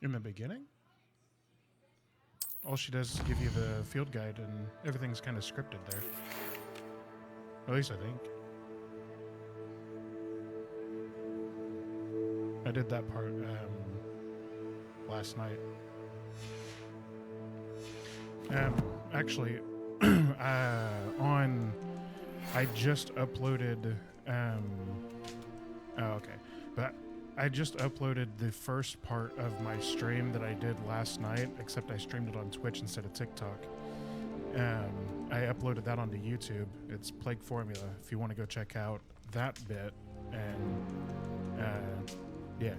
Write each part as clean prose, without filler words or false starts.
In the beginning? All she does is give you the field guide, and everything's kind of scripted there. At least I think. I did that part last night. Actually, I just uploaded. Okay, but I just uploaded the first part of my stream that I did last night, except I streamed it on Twitch instead of TikTok. I uploaded that onto YouTube. It's Plague Formula, if you want to go check out that bit. And, yeah.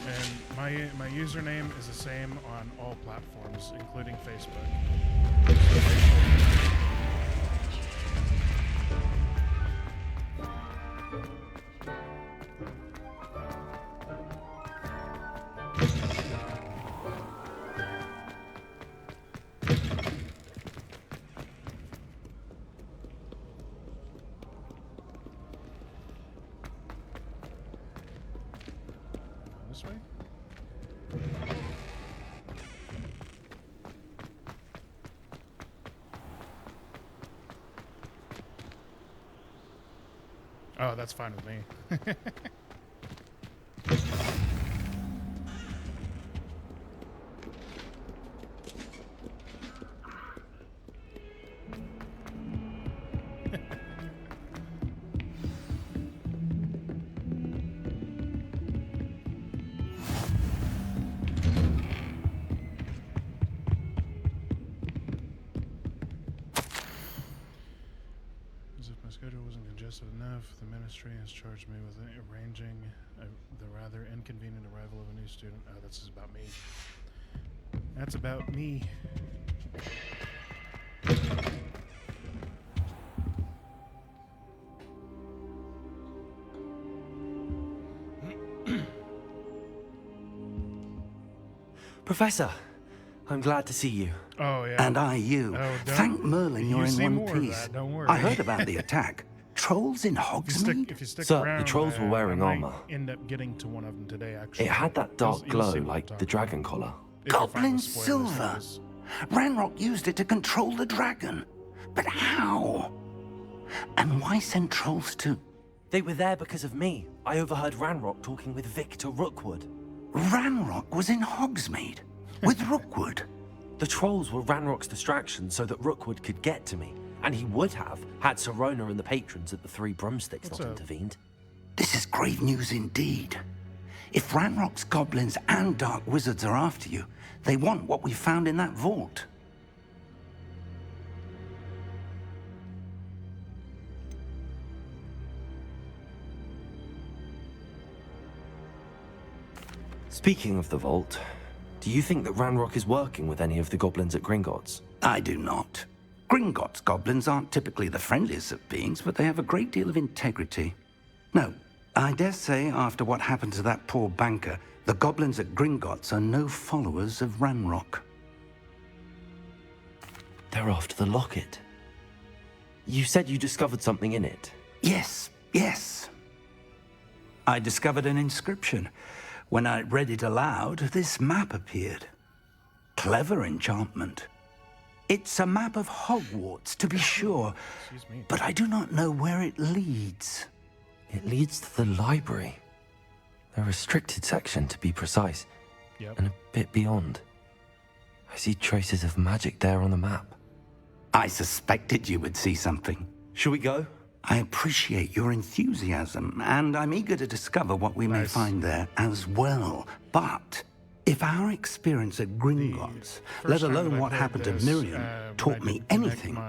And my username is the same on all platforms, including Facebook. This way? Oh, that's fine with me. Enough, the ministry has charged me with arranging the rather inconvenient arrival of a new student. Oh, this is about me. That's about me. Professor, I'm glad to see you. Oh, yeah. And I you. Oh, Thank Merlin you're in one piece. Don't worry. I heard about the attack. Trolls in Hogsmeade? If you stick Sir, around, the trolls were wearing I might armor. End up getting to one of them today, actually. It had that dark You'll glow see what I'm like the talking dragon collar. If you're fine Goblin with spoilers, silver. because- Ranrock used it to control the dragon. But how? And why send trolls to... They were there because of me. I overheard Ranrock talking with Victor Rookwood. Ranrock was in Hogsmeade with Rookwood. The trolls were Ranrock's distraction so that Rookwood could get to me. And he would have, had Sirona and the patrons at the Three Broomsticks not intervened. This is grave news indeed. If Ranrock's goblins and dark wizards are after you, they want what we found in that vault. Speaking of the vault, do you think that Ranrock is working with any of the goblins at Gringotts? I do not. Gringotts goblins aren't typically the friendliest of beings, but they have a great deal of integrity. No, I dare say after what happened to that poor banker, the goblins at Gringotts are no followers of Ranrock. They're after the locket. You said you discovered something in it. Yes, yes. I discovered an inscription. When I read it aloud, this map appeared. Clever enchantment. It's a map of Hogwarts, to be sure, but I do not know where it leads. It leads to the library. A restricted section, to be precise. Yep. And a bit beyond. I see traces of magic there on the map. I suspected you would see something. Shall we go? I appreciate your enthusiasm, and I'm eager to discover what we may find there as well. But if our experience at Gringotts, let alone what happened to Miriam, taught me anything,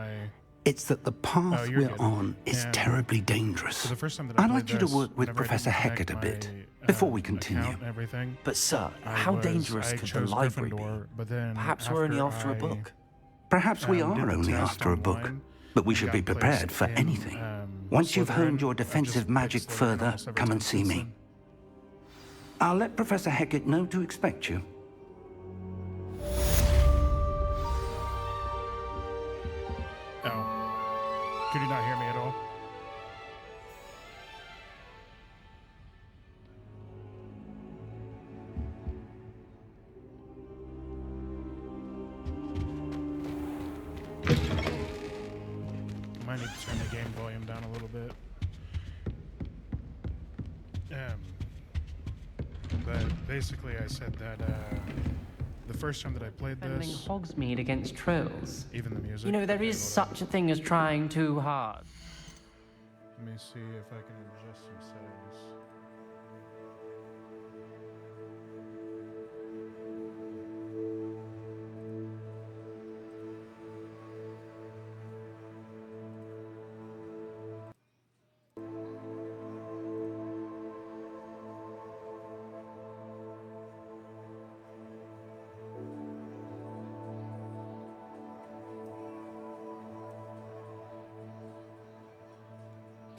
it's that the path we're on is terribly dangerous. So the first time that I'd played like you to this, work with whenever I Professor didn't Hecat connect a bit my, before we account continue. and everything, But sir, how dangerous could the chose library Gryffindor, be? but then Perhaps we're only after a book. Perhaps we did are the only test after a book, online, but we should got be prepared placed for in, anything. Once you've honed your I've just defensive picked magic Slytherin further, almost every come time and see since me. then. I'll let Professor Hecat know to expect you. Oh. Could you not hear me at all? Might need to turn the game volume down a little bit. But basically I said that the first time that I played Defending this, Hogsmeade against trolls. even the music. You know, there Okay, is hold on. such a thing as trying too hard. Let me see if I can adjust some settings.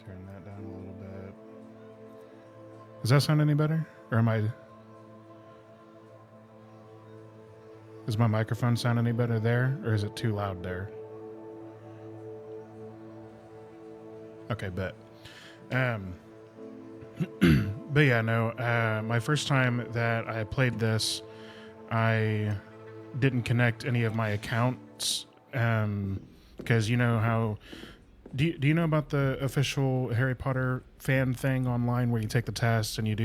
Turn that down a little bit. Does that sound any better? Or am I... Does my microphone sound any better there? Or is it too loud there? Okay, bet. But yeah, no. My first time that I played this, I didn't connect any of my accounts. Because you know how... Do you know about the official Harry Potter fan thing online where you take the test and you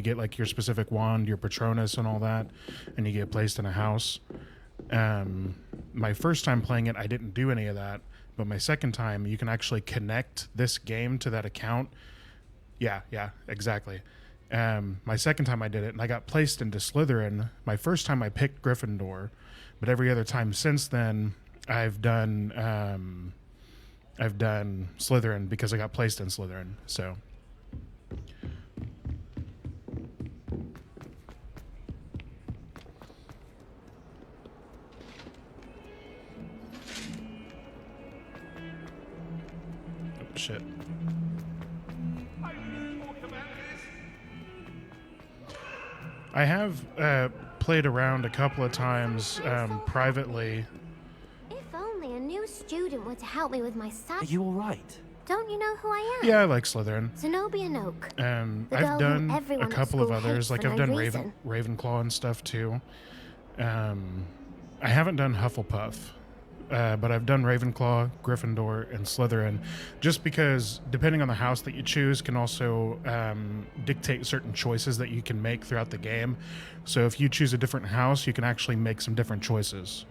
get like your specific wand, your Patronus and all that, and you get placed in a house? My first time playing it, I didn't do any of that, but my second time, you can actually connect this game to that account. Yeah, exactly. My second time I did it, and I got placed into Slytherin. My first time I picked Gryffindor, but every other time since then, I've done Slytherin because I got placed in Slytherin. So oh, shit. I have played around a couple of times privately. If only a new student were to help me with my Are stuff. you alright? Don't you know who I am? Yeah, I like Slytherin. Zenobia Nook. I've girl done whom everyone a at couple of school others. hates Like for I've no done reason. Ravenclaw and stuff too. I haven't done Hufflepuff, but I've done Ravenclaw, Gryffindor, and Slytherin. Just because depending on the house that you choose can also dictate certain choices that you can make throughout the game. So if you choose a different house, you can actually make some different choices.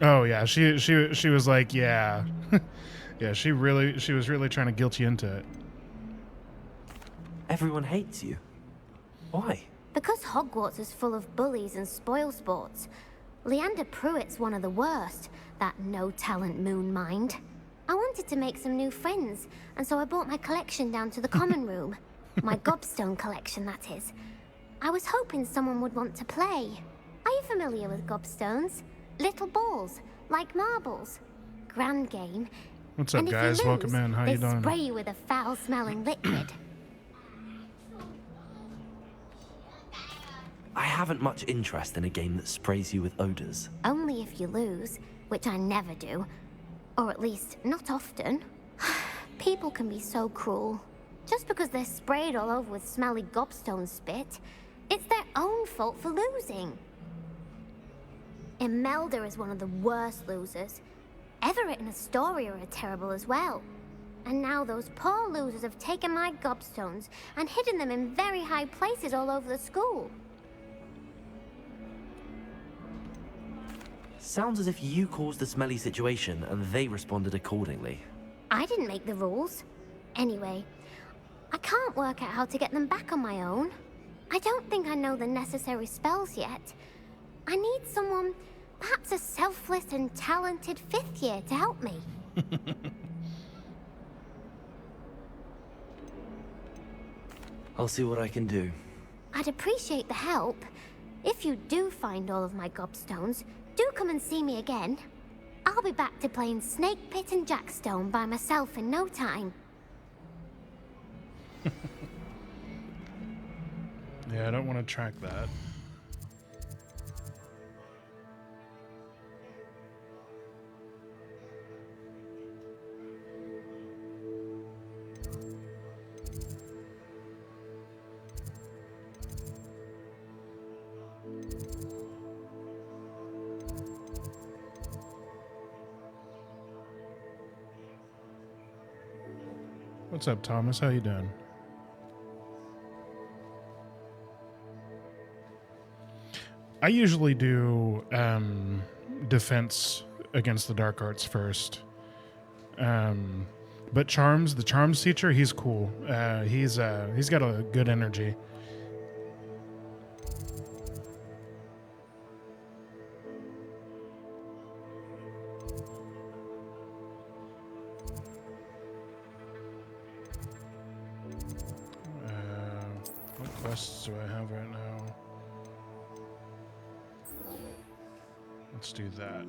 Oh yeah, she was like, yeah. Yeah, she was really trying to guilt you into it. Everyone hates you. Why? Because Hogwarts is full of bullies and spoilsports. Leander Pruitt's one of the worst, that no-talent moon mind. I wanted to make some new friends, and so I brought my collection down to the common room. My gobstone collection, that is. I was hoping someone would want to play. Are you familiar with gobstones? Little balls, like marbles. Grand game. What's up, And if you guys? lose, Welcome in. How they you doing? spray you with a foul-smelling liquid. I haven't much interest in a game that sprays you with odors. Only if you lose, which I never do. Or at least, not often. People can be so cruel. Just because they're sprayed all over with smelly gobstone spit, it's their own fault for losing. Imelda is one of the worst losers. Everett and Astoria are terrible as well. And now those poor losers have taken my gobstones and hidden them in very high places all over the school. Sounds as if you caused the smelly situation and they responded accordingly. I didn't make the rules. Anyway, I can't work out how to get them back on my own. I don't think I know the necessary spells yet. I need someone, perhaps a selfless and talented fifth year to help me. I'll see what I can do. I'd appreciate the help. If you do find all of my gobstones, do come and see me again. I'll be back to playing Snake Pit and Jackstone by myself in no time. Yeah, I don't want to track that. What's up, Thomas? How you doing? I usually do defense against the dark arts first. But Charms, the Charms teacher, he's cool. He's got a good energy. What quests do I have right now? Let's do that.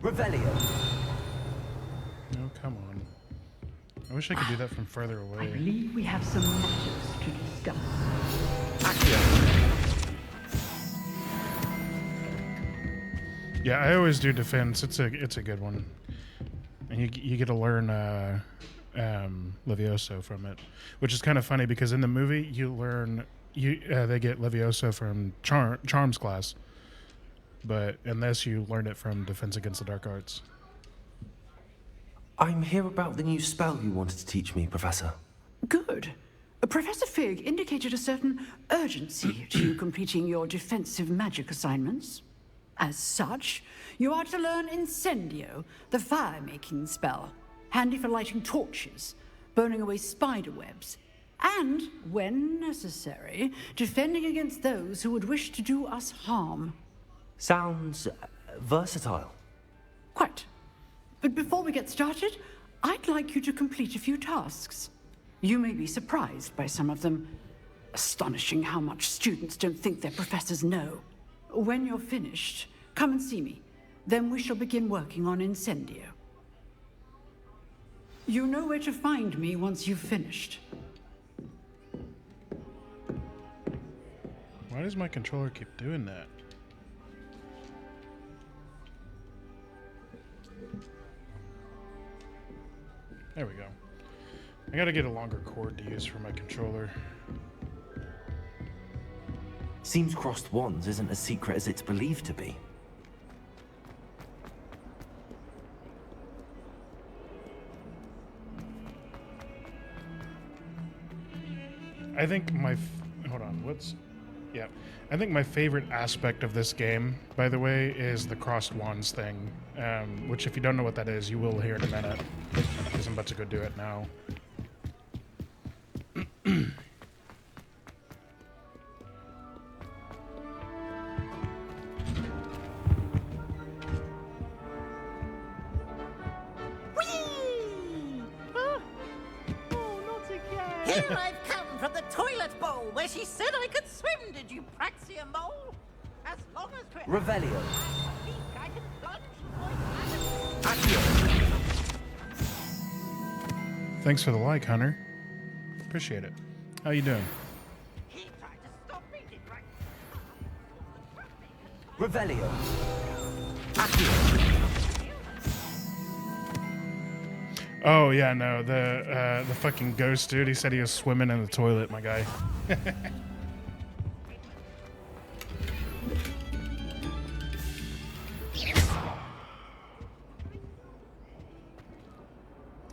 Revelio. No, come on. I wish I could do that from further I away. believe we have some matters to discuss. Yeah, I always do defense. It's a good one, and you get to learn Levioso from it, which is kind of funny because in the movie you learn they get Levioso from Charms class, but in this you learn it from Defense Against the Dark Arts. I'm here about the new spell you wanted to teach me, Professor. Good. Professor Fig indicated a certain urgency to completing your defensive magic assignments. As such, you are to learn Incendio, the fire-making spell, handy for lighting torches, burning away spider webs, and, when necessary, defending against those who would wish to do us harm. Sounds versatile. Quite. But before we get started, I'd like you to complete a few tasks. You may be surprised by some of them. Astonishing how much students don't think their professors know. When you're finished, come and see me. Then we shall begin working on Incendio. You know where to find me once you've finished. Why does my controller keep doing that? There we go. I gotta get a longer cord to use for my controller. Seems crossed wands isn't as secret as it's believed to be. I think hold on, yeah. I think my favorite aspect of this game, by the way, is the crossed wands thing, which if you don't know what that is, you will hear in a minute, because I'm about to go do it now. Here I've come from the toilet bowl where she said I could swim, did you praxia mole? As long as we're Revelio. I can plunge point Thanks for the like, Hunter. Appreciate it. How you doing? He tried to stop me, did right? Revelio. Oh yeah, no, the fucking ghost dude. He said he was swimming in the toilet, my guy.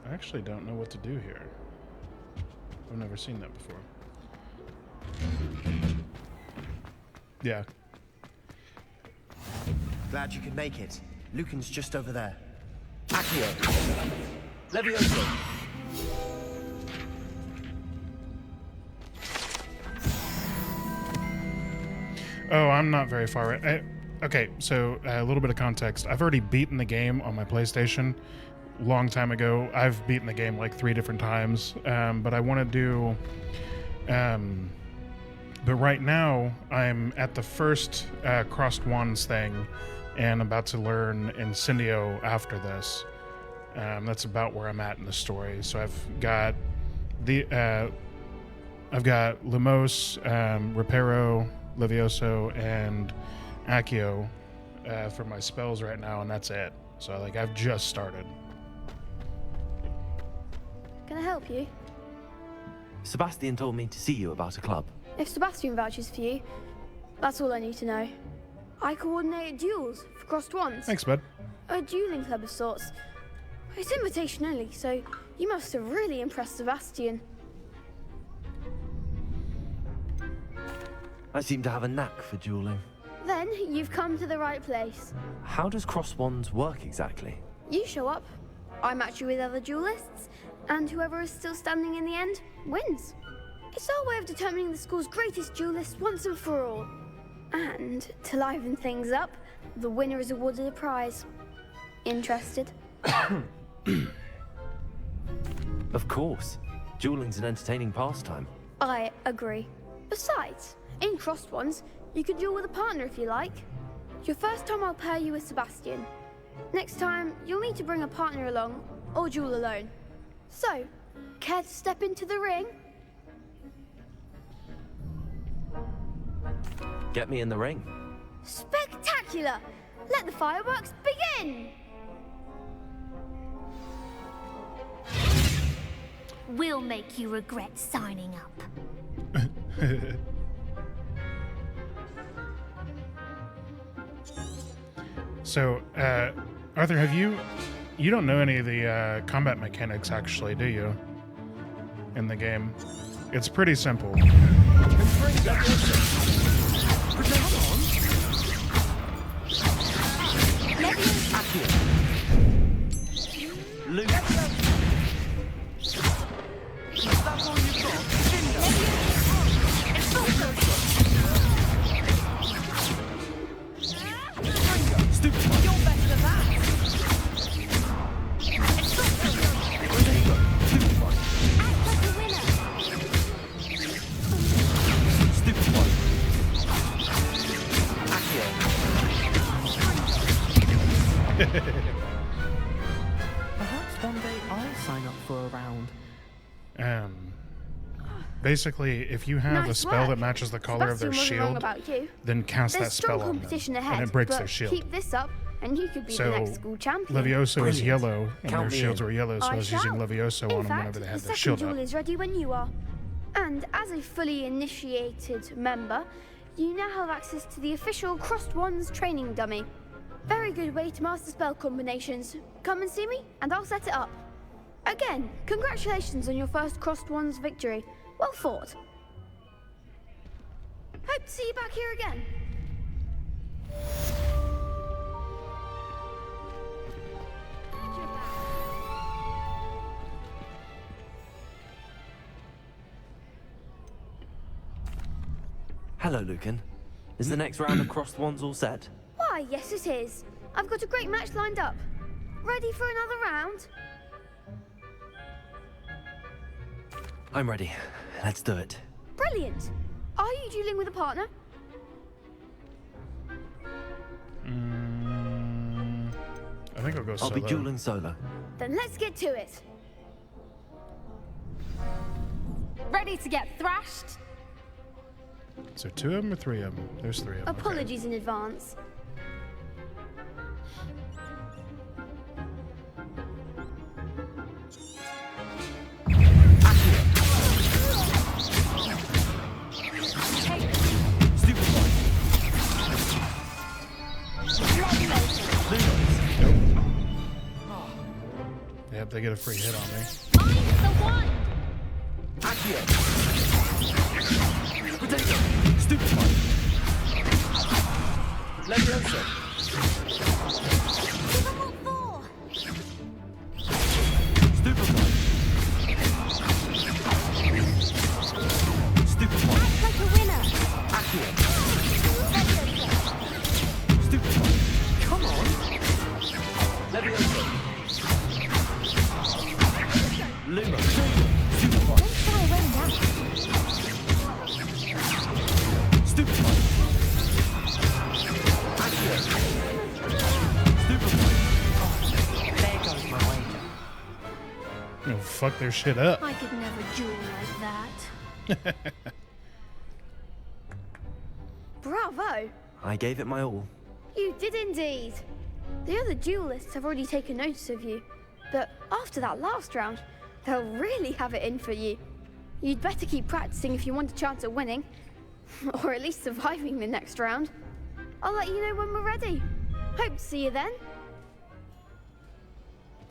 I actually don't know what to do here. I've never seen that before. Yeah. Glad you could make it. Lucan's just over there. Accio. Levioso. Oh, I'm not very far. Okay, so a little bit of context. I've already beaten the game on my PlayStation a long time ago. I've beaten the game like 3 different times, but I want to do But right now, I'm at the first crossed wands thing, and about to learn Incendio after this. That's about where I'm at in the story. So I've got Lumos, Reparo, Levioso, and Accio for my spells right now, and that's it. So like I've just started. Can I help you? Sebastian told me to see you about a club. If Sebastian vouches for you, that's all I need to know. I coordinate duels for crossed wands. Thanks, bud. A dueling club of sorts. It's invitation only, so you must have really impressed Sebastian. I seem to have a knack for dueling. Then you've come to the right place. How does cross wands work exactly? You show up, I match you with other duelists, and whoever is still standing in the end wins. It's our way of determining the school's greatest duelist once and for all. And to liven things up, the winner is awarded a prize. Interested? Of course. Dueling's an entertaining pastime. I agree. Besides, in crossed wands, you can duel with a partner if you like. Your first time I'll pair you with Sebastian. Next time, you'll need to bring a partner along, or duel alone. So, care to step into the ring? Get me in the ring. Spectacular! Let the fireworks begin! We'll make you regret signing up. So, Arthur, you don't know any of the combat mechanics actually, do you? In the game. It's pretty simple. Perhaps one day I'll sign up for a round. Basically, if you have a spell that matches the color of their shield, then cast that spell on them, and it breaks their shield. Keep this up, and you could be the next school champion. Levioso is yellow, and Count their me shields in. were yellow, so I was using Levioso on them whenever they had their shield The second up. duel is ready when you are. And as a fully initiated member, you now have access to the official Crossed Wands training dummy. Very good way to master spell combinations. Come and see me, and I'll set it up. Again, congratulations on your first Crossed Wands victory. Well fought. Hope to see you back here again. Hello, Lucan. Is the next round of crossed wands all set? Why, yes it is. I've got a great match lined up. Ready for another round? I'm ready. Let's do it. Brilliant. Are you dueling with a partner? I think I'll go I'll solo. be dueling solo. Then let's get to it. Ready to get thrashed? So 2 of them or 3 of them? There's 3 of them. Apologies in advance. Yep, they get a free hit on me. I'm the one! Accio! Potato! Stupid one! Levioso! Stupid one! Stupid one! Act like a winner. Accio! Stupid one! Come on! Levioso! Luma! Stupid one! Don't try a run down. fuck their shit up. I could never duel like that. Bravo! I gave it my all. You did indeed. The other duelists have already taken notice of you, but after that last round, they'll really have it in for you. You'd better keep practicing if you want a chance at winning, or at least surviving the next round. I'll let you know when we're ready. Hope to see you then.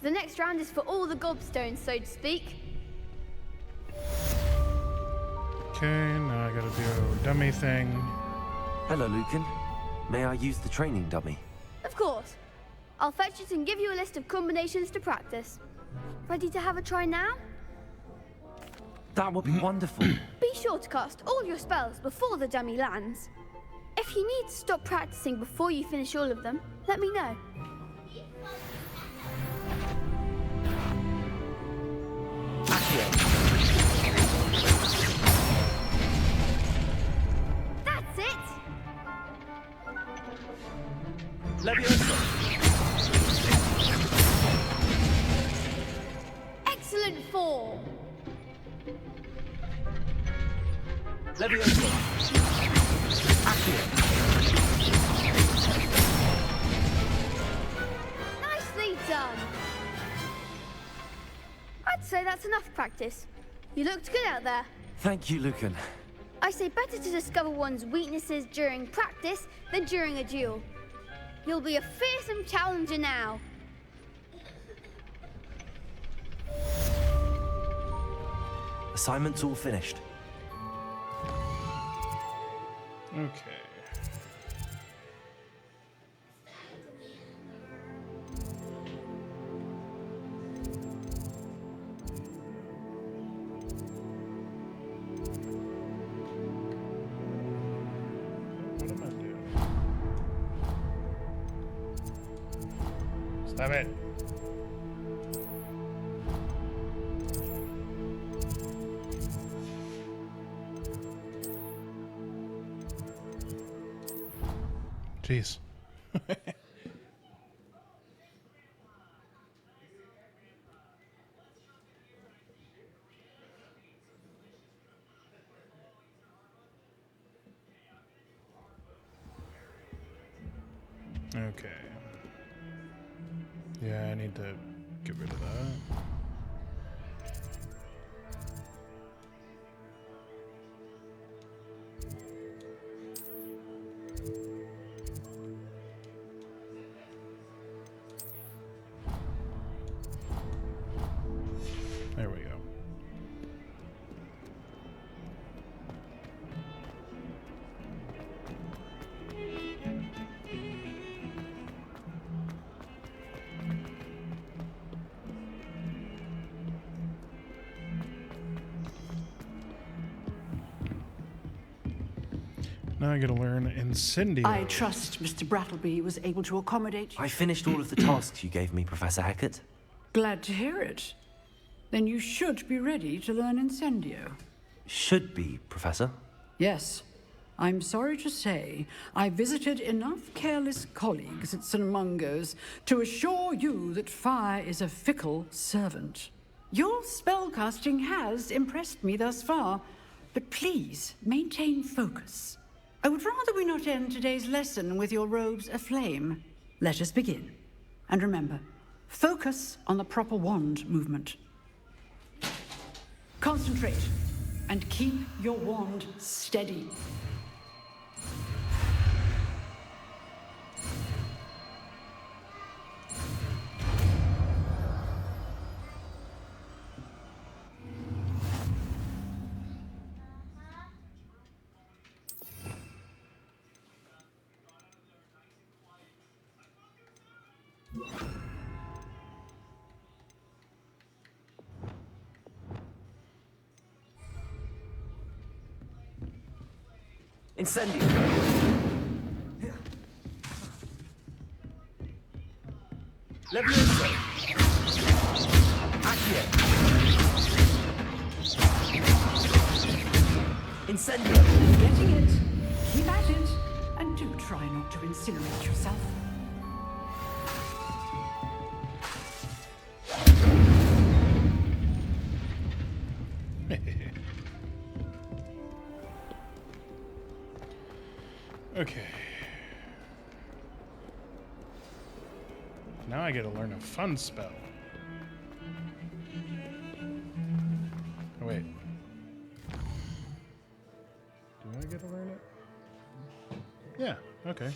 The next round is for all the gobstones, so to speak. Okay, now I gotta do a dummy thing. Hello, Lucan. May I use the training dummy? Of course. I'll fetch it and give you a list of combinations to practice. Ready to have a try now? That would be wonderful. Be sure to cast all your spells before the dummy lands. If you need to stop practicing before you finish all of them, let me know. That's it! Excellent form! Nicely done! I'd say that's enough practice. You looked good out there. Thank you, Lucan. I say better to discover one's weaknesses during practice than during a duel. You'll be a fearsome challenger now. Assignment's all finished. Okay. What am I doing? Stop it. Jeez. Okay. Yeah, I need to get rid of that. There we go. Now I gotta learn Incendio. I trust Mr. Brattleby was able to accommodate you. I finished all of the tasks you gave me, Professor Hackett. Glad to hear it. Then you should be ready to learn Incendio. Should be, Professor. Yes. I'm sorry to say, I visited enough careless colleagues at St. Mungo's to assure you that fire is a fickle servant. Your spellcasting has impressed me thus far, but please maintain focus. I would rather we not end today's lesson with your robes aflame. Let us begin. And remember, focus on the proper wand movement. Concentrate and keep your wand steady. Incendio. Levioso. Accio. Incendio. Getting it. Keep at it. And do try not to incinerate yourself. Now I get to learn a fun spell. Oh, wait. Do I get to learn it? Yeah, okay.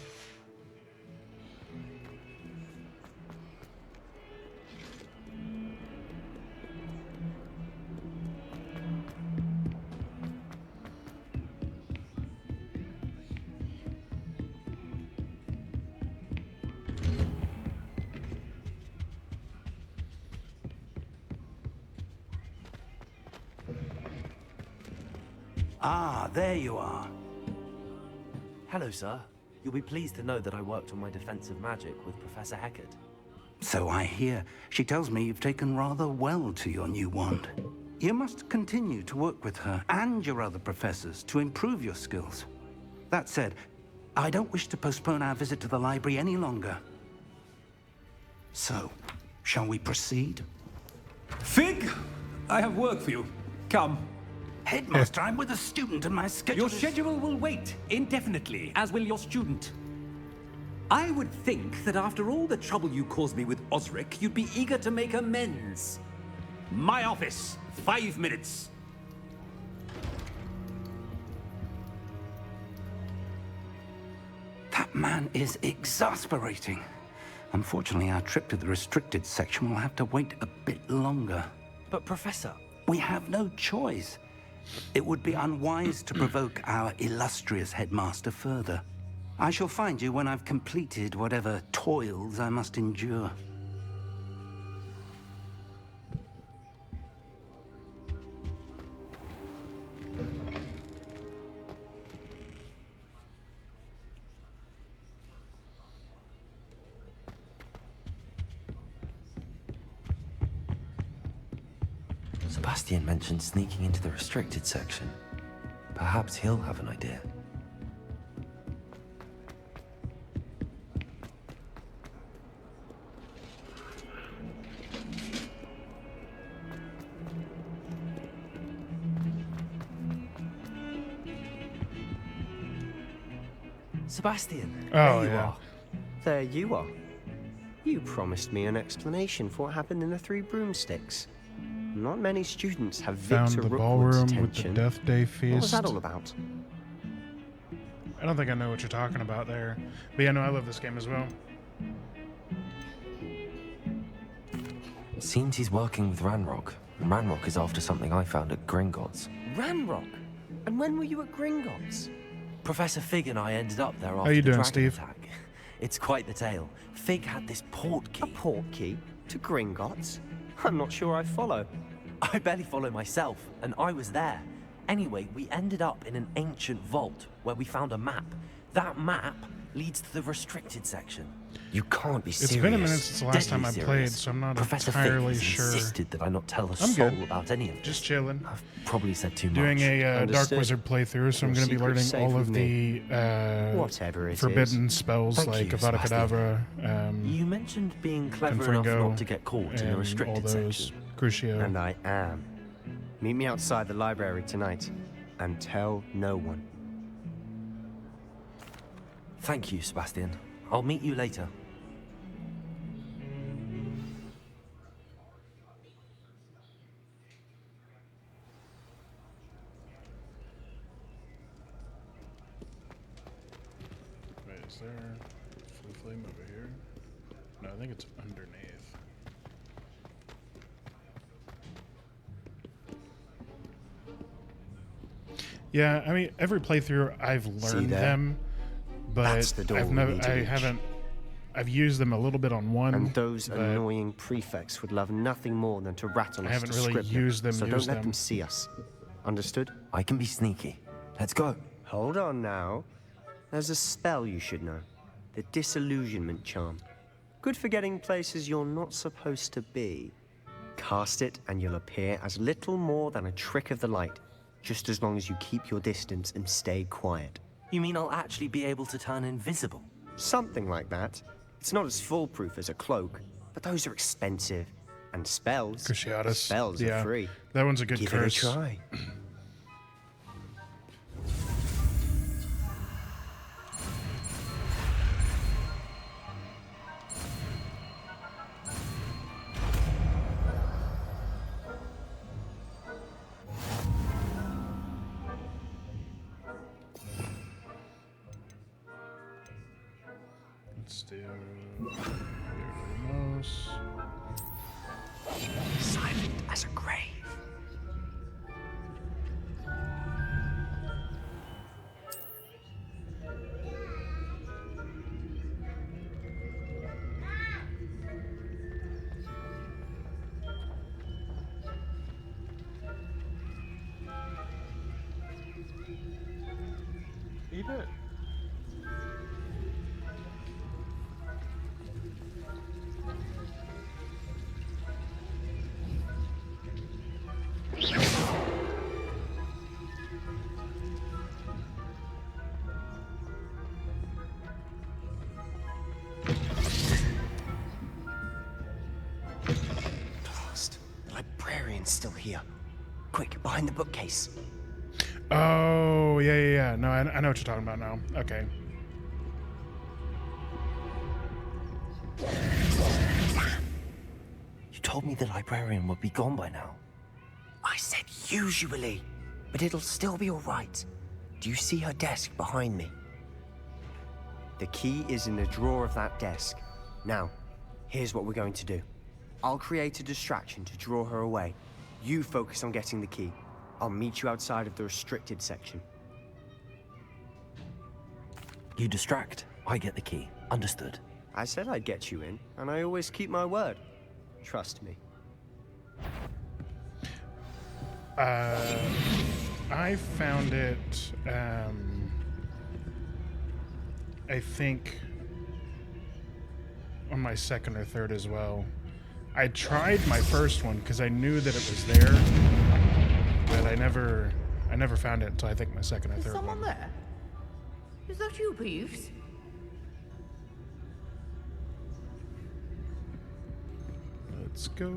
Ah, there you are. Hello, sir. You'll be pleased to know that I worked on my defensive magic with Professor Heckard. So I hear. She tells me you've taken rather well to your new wand. You must continue to work with her and your other professors to improve your skills. That said, I don't wish to postpone our visit to the library any longer. So, shall we proceed? Fig, I have work for you. Come. Headmaster, I'm with a student and my schedule Your schedule will wait indefinitely, as will your student. I would think that after all the trouble you caused me with Osric, you'd be eager to make amends. My office, 5 minutes. That man is exasperating. Unfortunately, our trip to the restricted section will have to wait a bit longer. But, Professor... We have no choice. It would be unwise to provoke our illustrious headmaster further. I shall find you when I've completed whatever toils I must endure. Sebastian mentioned sneaking into the restricted section. Perhaps he'll have an idea. Sebastian, Oh, there you yeah. are. There you are. You promised me an explanation for what happened in the Three Broomsticks. Not many students have Found Victor the Rookwood's ballroom with the attention. Death Day feast. What was that all about? I don't think I know what you're talking about there. But yeah, no, I love this game as well. It seems he's working with Ranrock. And Ranrock is after something I found at Gringotts. Ranrock? And when were you at Gringotts? Professor Fig and I ended up there after How you the doing, dragon Steve? attack. It's quite the tale. Fig had this port key. A port key? To Gringotts? I'm not sure I follow. I barely follow myself, and I was there. Anyway, we ended up in an ancient vault where we found a map. That map leads to the restricted section. You can't be serious. It's been a minute since the last time I Deadly played, serious. so I'm not Professor entirely Fig sure. insisted that I not tell a I'm soul good. about any of this. Just chilling. I've probably said too Doing much. a Dark Understood. Wizard playthrough, so I'm Your going to be learning secret's safe all with of me. the Whatever it forbidden is. spells Thank like you, Avada Sebastian. Kedavra, You mentioned being clever enough Confringo, not to get caught in the and all restricted those section. Crucio. And I am. Meet me outside the library tonight, and tell no one. Thank you, Sebastian. I'll meet you later. Wait, is there Flue Flame over here? No, I think it's underneath. Yeah, I mean, every playthrough I've learned there? them, but That's the door I've we never, need to I reach. haven't, I've used them a little bit on one. And those but annoying prefects would love nothing more than to rat on I us haven't to really Scribner, used them, so used don't let them. them see us. Understood? I can be sneaky. Let's go. Hold on now. There's a spell you should know. The Disillusionment Charm. Good for getting places you're not supposed to be. Cast it and you'll appear as little more than a trick of the light, just as long as you keep your distance and stay quiet. You mean I'll actually be able to turn invisible? Something like that. It's not as foolproof as a cloak, but those are expensive. And spells, Cruciatus. spells Yeah, are free. that one's a good Give curse. it a try. Let's do mouse. Silent as a grave. Eat it. Blast. The librarian's still here. Quick, behind the bookcase. Oh, yeah. No, I know what you're talking about now. Okay. You told me the librarian would be gone by now. I said usually, but it'll still be all right. Do you see her desk behind me? The key is in the drawer of that desk. Now, here's what we're going to do. I'll create a distraction to draw her away. You focus on getting the key. I'll meet you outside of the restricted section. You distract, I get the key. Understood. I said I'd get you in, and I always keep my word. Trust me. I found it, I think, on my second or third as well. I tried my first one because I knew that it was there, but I never found it until I think my second or Is third someone one. there? Is that you, Peeves? Let's go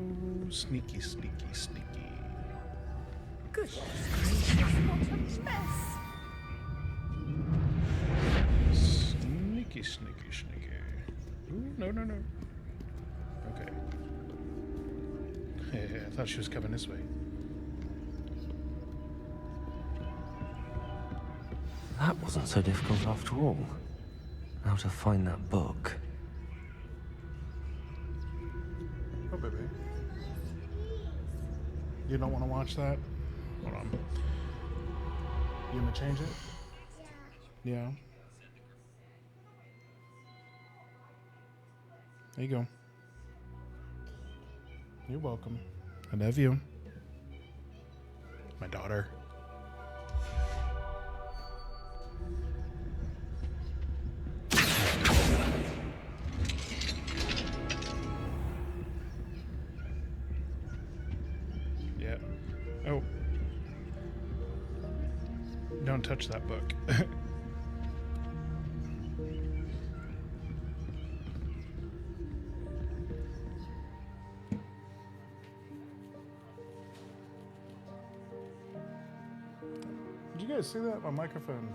sneaky. Good. What a mess. Sneaky. Ooh, no. Okay. I thought she was coming this way. That wasn't so difficult after all. How to find that book. Oh, baby. You don't want to watch that? Hold on. You want me to change it? Yeah. There you go. You're welcome. I love you. My daughter. Yeah. Oh. Don't touch that book. Did you guys see that? My microphone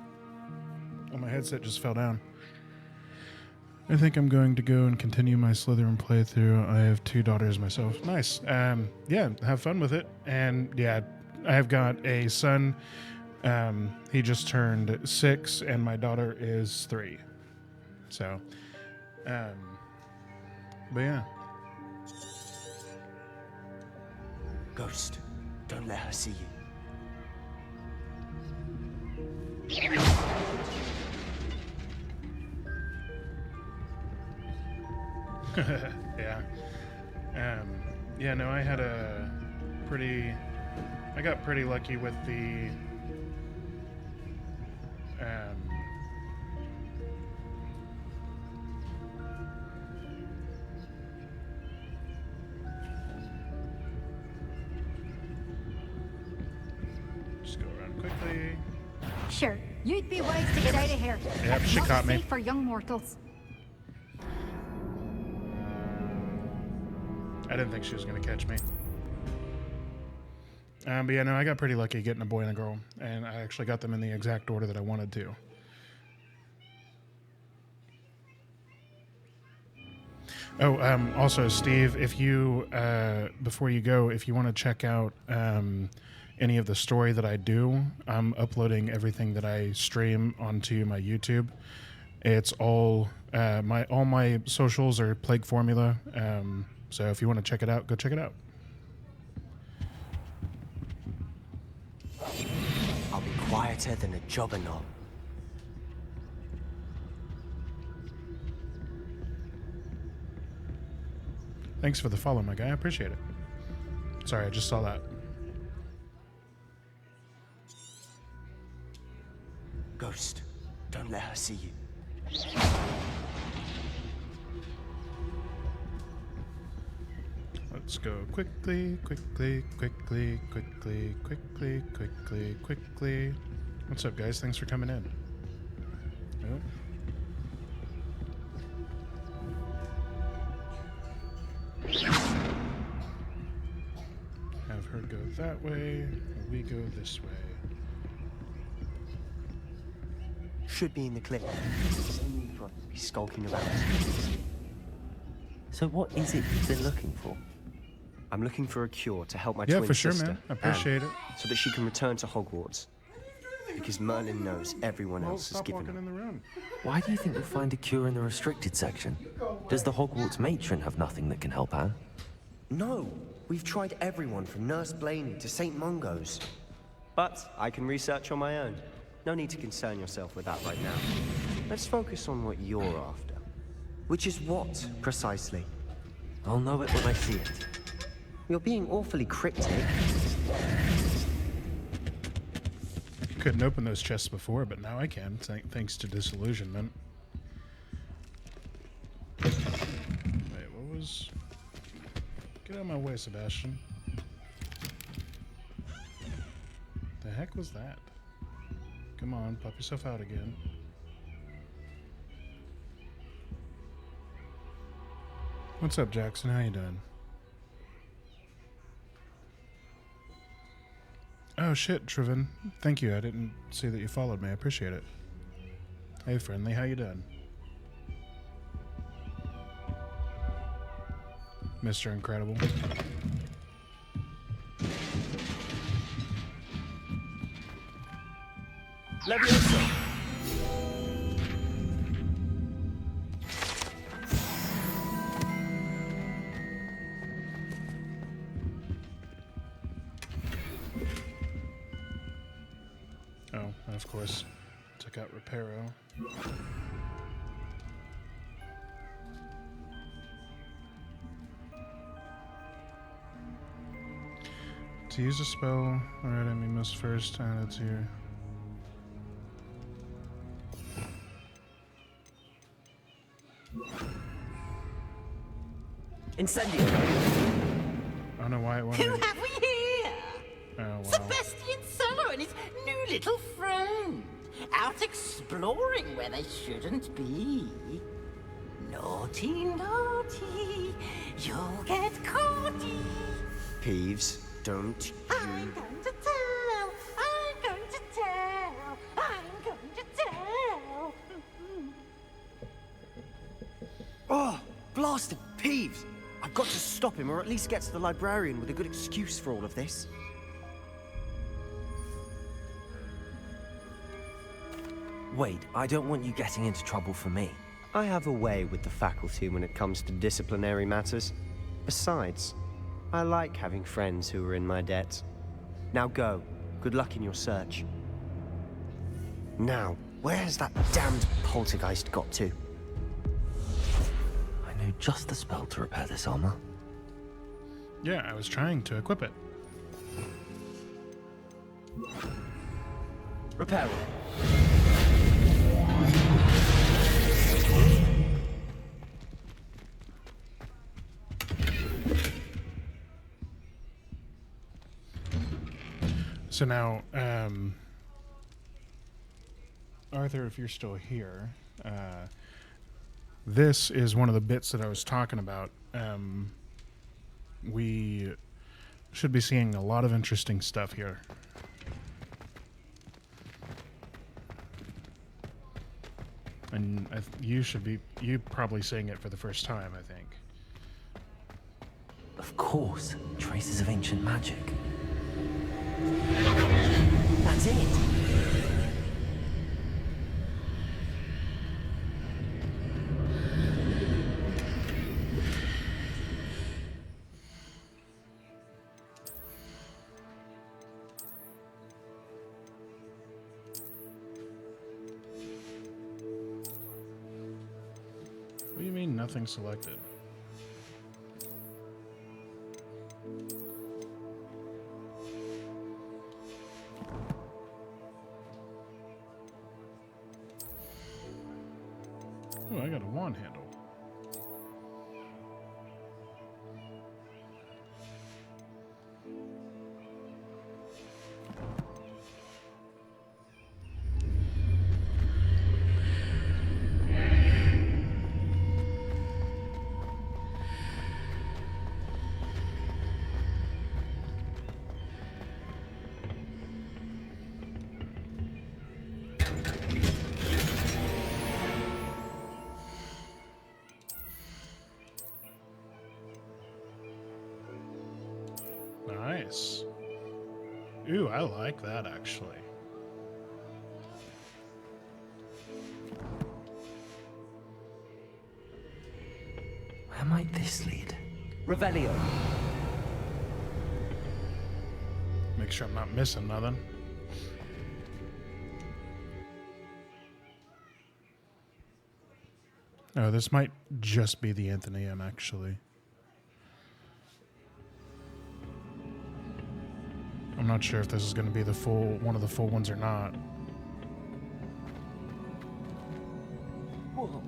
on my headset just fell down. I think I'm going to go and continue my Slytherin playthrough. I have 2 daughters myself. Nice. Yeah, have fun with it. And yeah, I've got a son. He just turned 6, and my daughter is 3. So, but yeah. Ghost, don't let her see you. Yeah. Yeah, no, I got pretty lucky with the, just go around quickly. Sure, you'd be wise to get out of here. Yep, she Not caught me. safe for young mortals. I didn't think she was going to catch me. But yeah, no, I got pretty lucky getting a boy and a girl, and I actually got them in the exact order that I wanted to. Oh, also, Steve, if you, before you go, if you want to check out any of the story that I do, I'm uploading everything that I stream onto my YouTube. It's all my socials are Plague Formula. So if you want to check it out, go check it out. I'll be quieter than a jobberknoll. Thanks for the follow, my guy. I appreciate it. Sorry, I just saw that. Ghost, don't let her see you. Let's go quickly. What's up, guys? Thanks for coming in. Oh. Have her go that way, we go this way. Should be in the clip. Be skulking around. So what is it you've been looking for? I'm looking for a cure to help my Yeah, twin for sure, sister, man. I appreciate Anne, so that she can return to Hogwarts. Because Merlin knows everyone else has Stop given walking up. in the room. Why do you think we'll find a cure in the restricted section? Does the Hogwarts matron have nothing that can help Anne? No, we've tried everyone from Nurse Blaney to St. Mungo's. But I can research on my own. No need to concern yourself with that right now. Let's focus on what you're after. Which is what, precisely? I'll know it when I see it. You're being awfully cryptic. Couldn't open those chests before, but now I can, thanks to disillusionment. Wait, what was... Get out of my way, Sebastian. The heck was that? Come on, pop yourself out again. What's up, Jackson? How you doing? Oh shit, Trevin. Thank you. I didn't see that you followed me. I appreciate it. Hey, friendly. How you doing? Mr. Incredible. Leviosa! Oh, and of course, took out Reparo. To use a spell, alright, I mean, must first add it to your... Incendio! I don't know why it wanted... Who have we here? Oh, wow. Sebastian Solo and his new little friend. Out exploring where they shouldn't be. Naughty, naughty. You'll get caughty. Peeves, don't you... I'm going to tell. I'm going to tell. I'm going to tell. Oh, blasted Peeves! I've got to stop him, or at least get to the librarian with a good excuse for all of this. Wait, I don't want you getting into trouble for me. I have a way with the faculty when it comes to disciplinary matters. Besides, I like having friends who are in my debt. Now go. Good luck in your search. Now, where has that damned poltergeist got to? I know just the spell to repair this armor. Yeah, I was trying to equip it. Repair. So now, Arthur, if you're still here, this is one of the bits that I was talking about. We should be seeing a lot of interesting stuff here. And you probably seeing it for the first time, I think. Of course, traces of ancient magic. That's it. What do you mean nothing selected? Oh, I got a wand handle. Nice. Ooh, I like that actually. Where might this lead? Revelio. Make sure I'm not missing nothing. Oh, this might just be the Athenaeum, actually. I'm not sure if this is going to be the full one of the full ones or not. Whoa.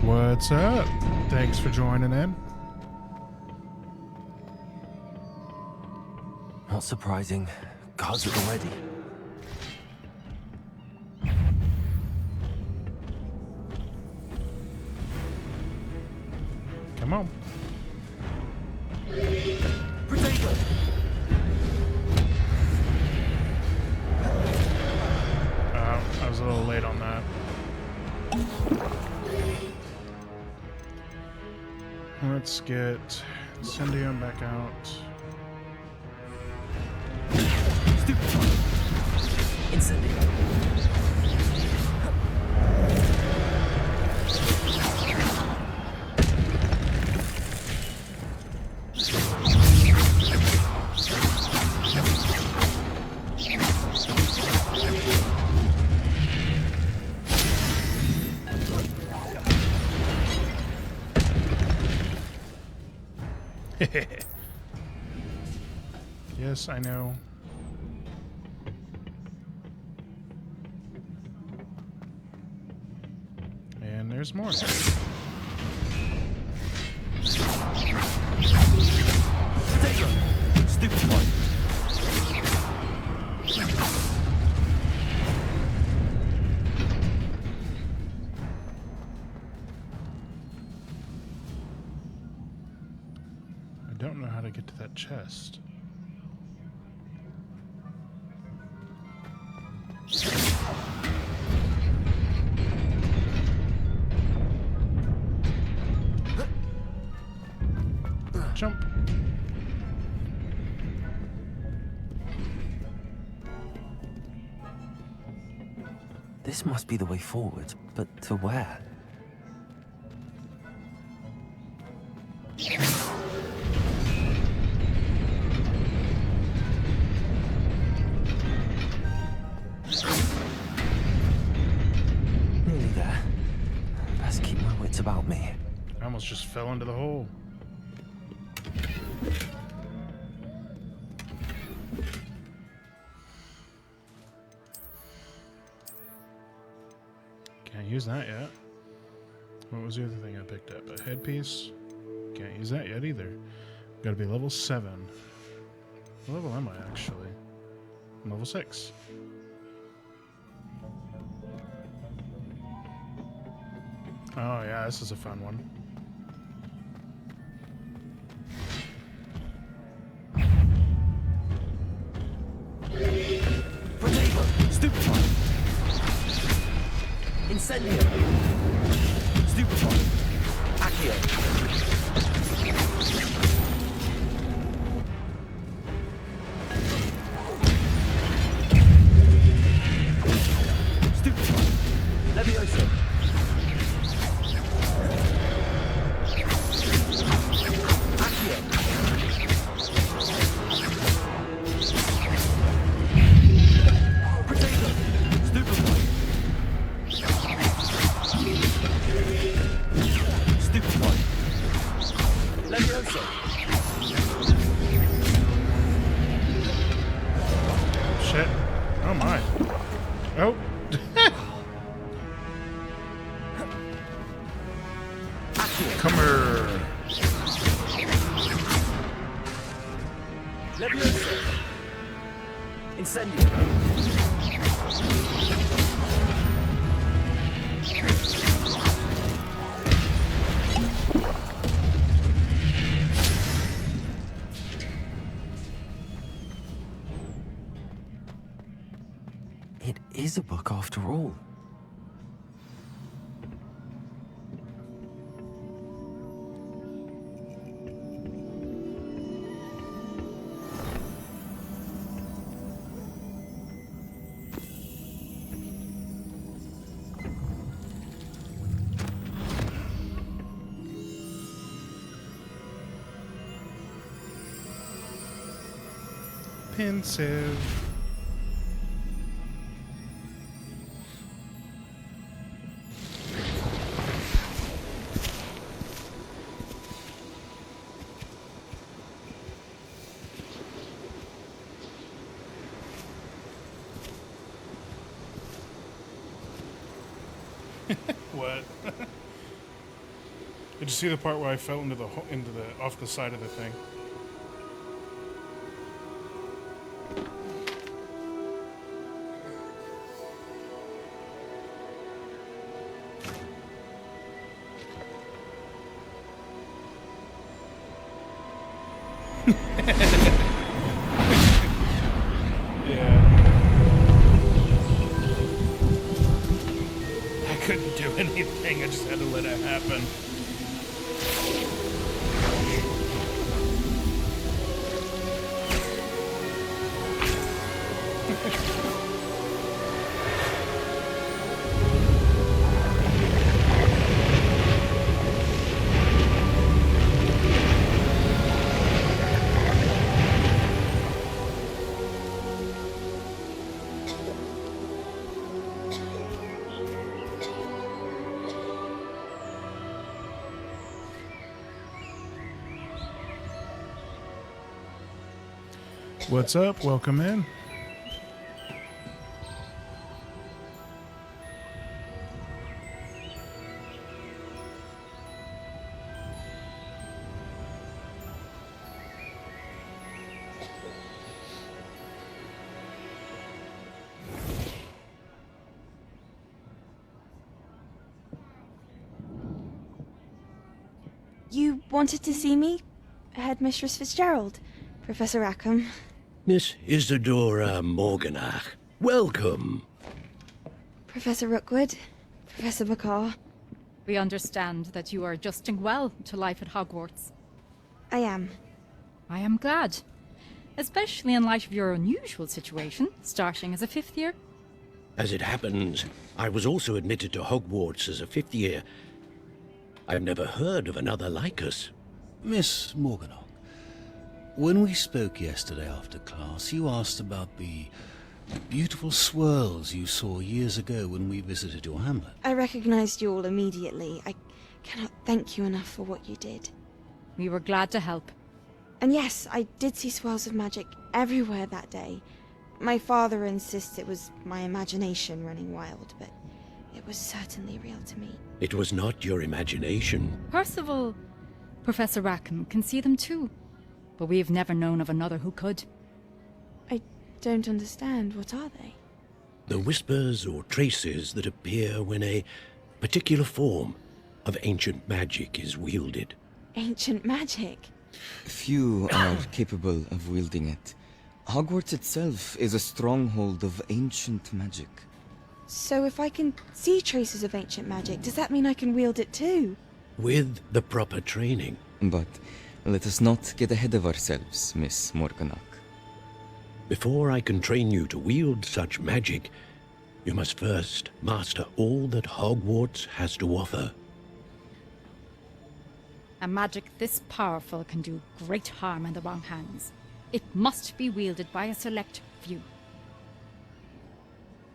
What's up? Thanks for joining in. Not surprising. Guards are already. Come on. Potato. I was a little late on that. Let's get Incendium back out. Stupid. Incendium. Yes, I know. And there's more. Stupid one. I don't know how to get to that chest. Jump. This must be the way forward, but to where? Nearly there. Best keep my wits about me. I almost just fell into the hole. Can't use that yet. What was the other thing I picked up? A headpiece? Can't use that yet either. Gotta be level 7. What level am I actually? I'm level 6. Oh yeah, this is a fun one. Potato! Stupid one! Incendio! Stupid one! Accio! Stupid one! Levioso! Accio! Potato! Oh my. Oh. Come here. Leviosa. Incendio. It is a book after all. Pensive. What? Did you see the part where I fell into the off the side of the thing? Couldn't do anything, I just had to let it happen. What's up? Welcome in. You wanted to see me? Headmistress Fitzgerald, Professor Rackham. Miss Isadora Morganach, welcome. Professor Rookwood, Professor McCaw. We understand that you are adjusting well to life at Hogwarts. I am. I am glad. Especially in light of your unusual situation, starting as a 5th year. As it happens, I was also admitted to Hogwarts as a 5th year. I've never heard of another like us. Miss Morganach, when we spoke yesterday after class, you asked about the beautiful swirls you saw years ago when we visited your hamlet. I recognized you all immediately. I cannot thank you enough for what you did. We were glad to help. And yes, I did see swirls of magic everywhere that day. My father insists it was my imagination running wild, but it was certainly real to me. It was not your imagination. Percival, Professor Rackham can see them too. But we have never known of another who could. I don't understand. What are they? The whispers or traces that appear when a particular form of ancient magic is wielded. Ancient magic? Few are capable of wielding it. Hogwarts itself is a stronghold of ancient magic. So if I can see traces of ancient magic, does that mean I can wield it too? With the proper training. But let us not get ahead of ourselves, Miss Morganach. Before I can train you to wield such magic, you must first master all that Hogwarts has to offer. A magic this powerful can do great harm in the wrong hands. It must be wielded by a select few.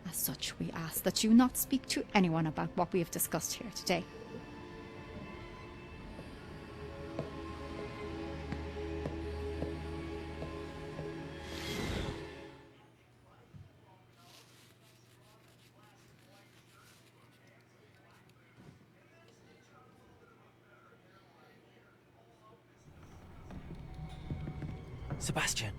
As such, we ask that you not speak to anyone about what we have discussed here today. Sebastian.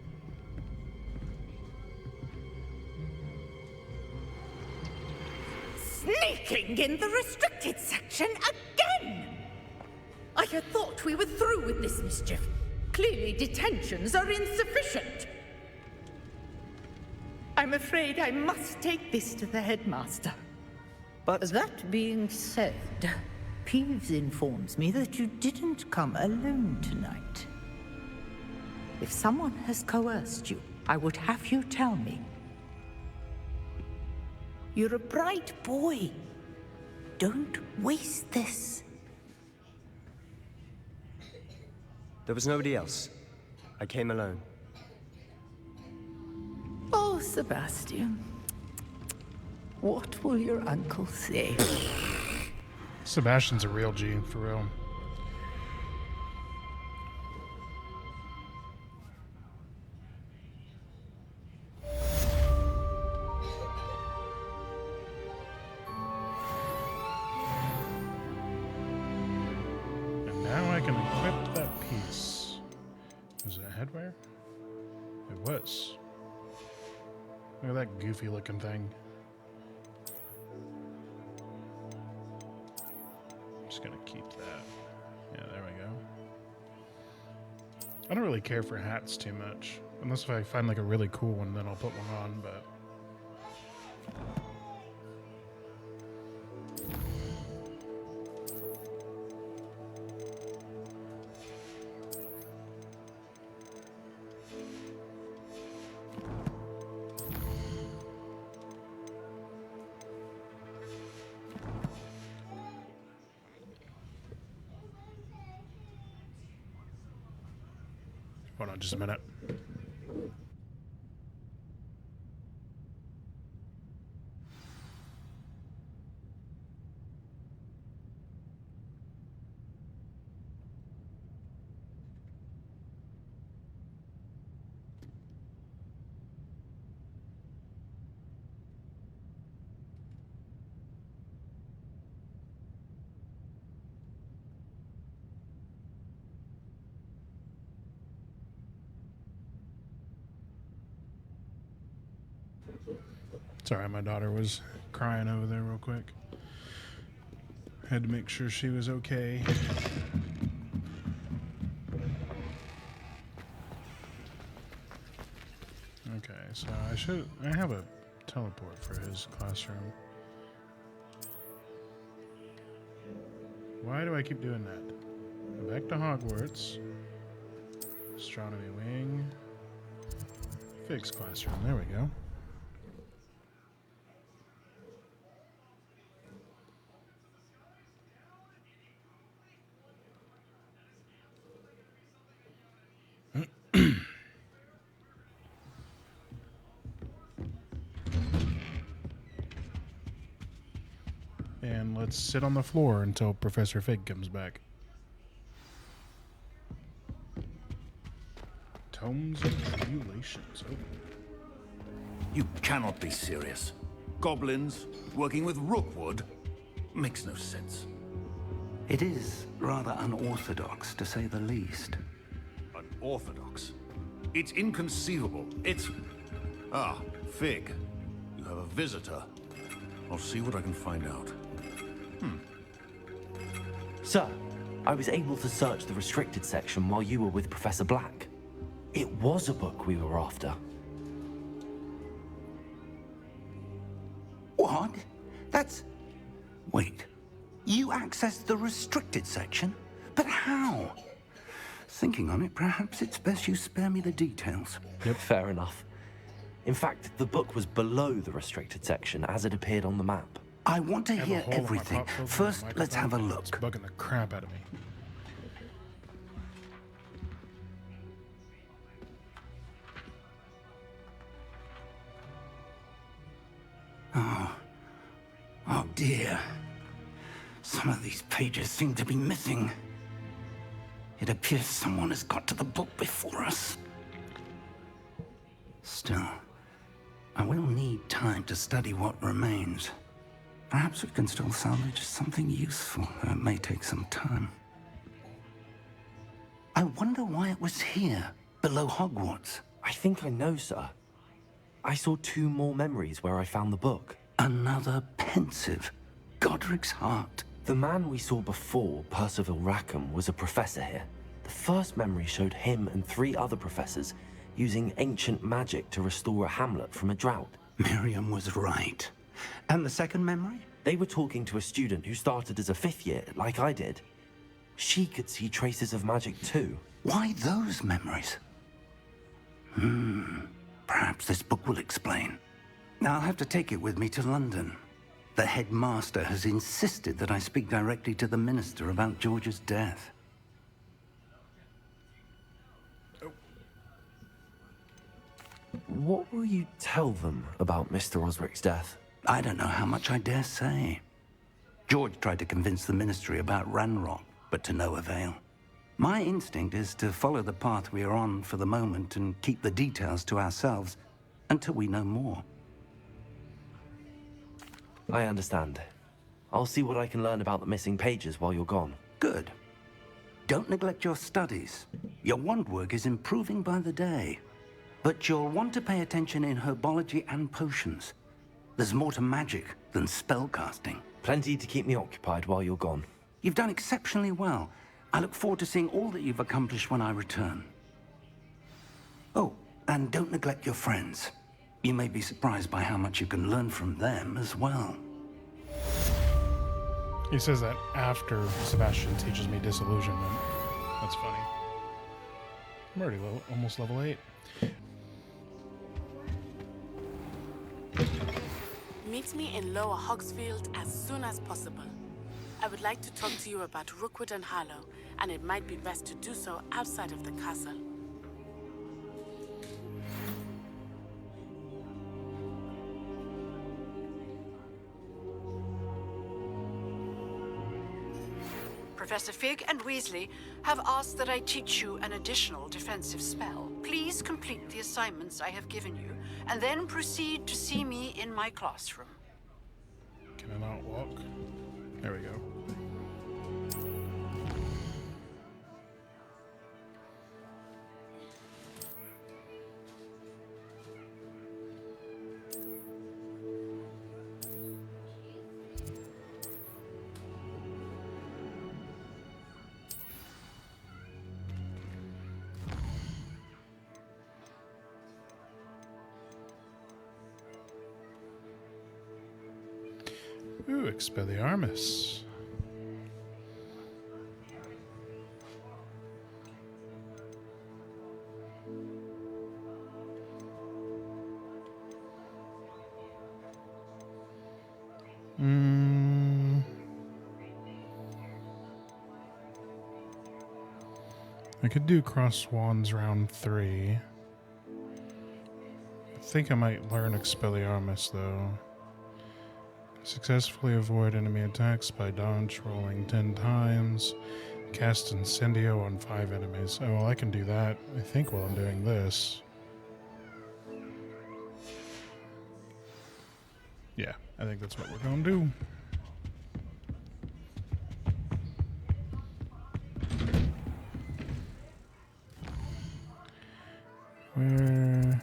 Sneaking in the restricted section again! I had thought we were through with this mischief. Clearly detentions are insufficient. I'm afraid I must take this to the headmaster. But that being said, Peeves informs me that you didn't come alone tonight. If someone has coerced you, I would have you tell me. You're a bright boy. Don't waste this. there was nobody else. I came alone. Oh, Sebastian. What will your uncle say? Sebastian's a real G, for real. And now I can equip that piece. Was it headwear? It was. Look at that goofy looking thing. Just gonna keep that. Yeah, there we go. I don't really care for hats too much. Unless if I find like a really cool one, then I'll put one on, but... Hold on just a minute. Sorry, my daughter was crying over there real quick. Had to make sure she was okay. Okay, so I have a teleport for his classroom. Why do I keep doing that? Go back to Hogwarts. Astronomy wing. Fix classroom, there we go. And let's sit on the floor until Professor Fig comes back. Tomes of Regulations. Oh. You cannot be serious. Goblins working with Rookwood makes no sense. It is rather unorthodox, to say the least. Unorthodox? It's inconceivable. It's... Ah, Fig. You have a visitor. I'll see what I can find out. Sir, I was able to search the restricted section while you were with Professor Black. It was a book we were after. What? That's... Wait. You accessed the restricted section? But how? Thinking on it, perhaps it's best you spare me the details. Yep. Fair enough. In fact, the book was below the restricted section as it appeared on the map. I want to hear everything. First, let's have a look. It's bugging the crap out of me. Oh dear. Some of these pages seem to be missing. It appears someone has got to the book before us. Still, I will need time to study what remains. Perhaps we can still salvage something useful, though it may take some time. I wonder why it was here. below Hogwarts? I think I know, sir. I saw 2 more memories where I found the book. Another pensive Godric's heart. The man we saw before, Percival Rackham, was a professor here. The first memory showed him and 3 other professors using ancient magic to restore a hamlet from a drought. Miriam was right. And the second memory? They were talking to a student who started as a 5th year, like I did. She could see traces of magic too. Why those memories? Perhaps this book will explain. Now I'll have to take it with me to London. The headmaster has insisted that I speak directly to the minister about George's death. What will you tell them about Mr. Osric's death? I don't know how much I dare say. George tried to convince the ministry about Ranrock, but to no avail. My instinct is to follow the path we are on for the moment and keep the details to ourselves until we know more. I understand. I'll see what I can learn about the missing pages while you're gone. Good. Don't neglect your studies. Your wand work is improving by the day. But you'll want to pay attention in herbology and potions. There's more to magic than spellcasting. Plenty to keep me occupied while you're gone. You've done exceptionally well. I look forward to seeing all that you've accomplished when I return. Oh, and don't neglect your friends. You may be surprised by how much you can learn from them as well. He says that after Sebastian teaches me disillusionment. That's funny. I'm already almost level 8. Meet me in Lower Hogsfield as soon as possible. I would like to talk to you about Rookwood and Harlow, and it might be best to do so outside of the castle. Professor Fig and Weasley have asked that I teach you an additional defensive spell. Please complete the assignments I have given you, and then proceed to see me in my classroom. Can I not walk? There we go. Ooh, Expelliarmus. I could do cross wands round 3. I think I might learn Expelliarmus though. Successfully avoid enemy attacks by dodge rolling 10 times. Cast Incendio on 5 enemies. Oh, well, I can do that, I think, while I'm doing this. Yeah, I think that's what we're going to do. Where...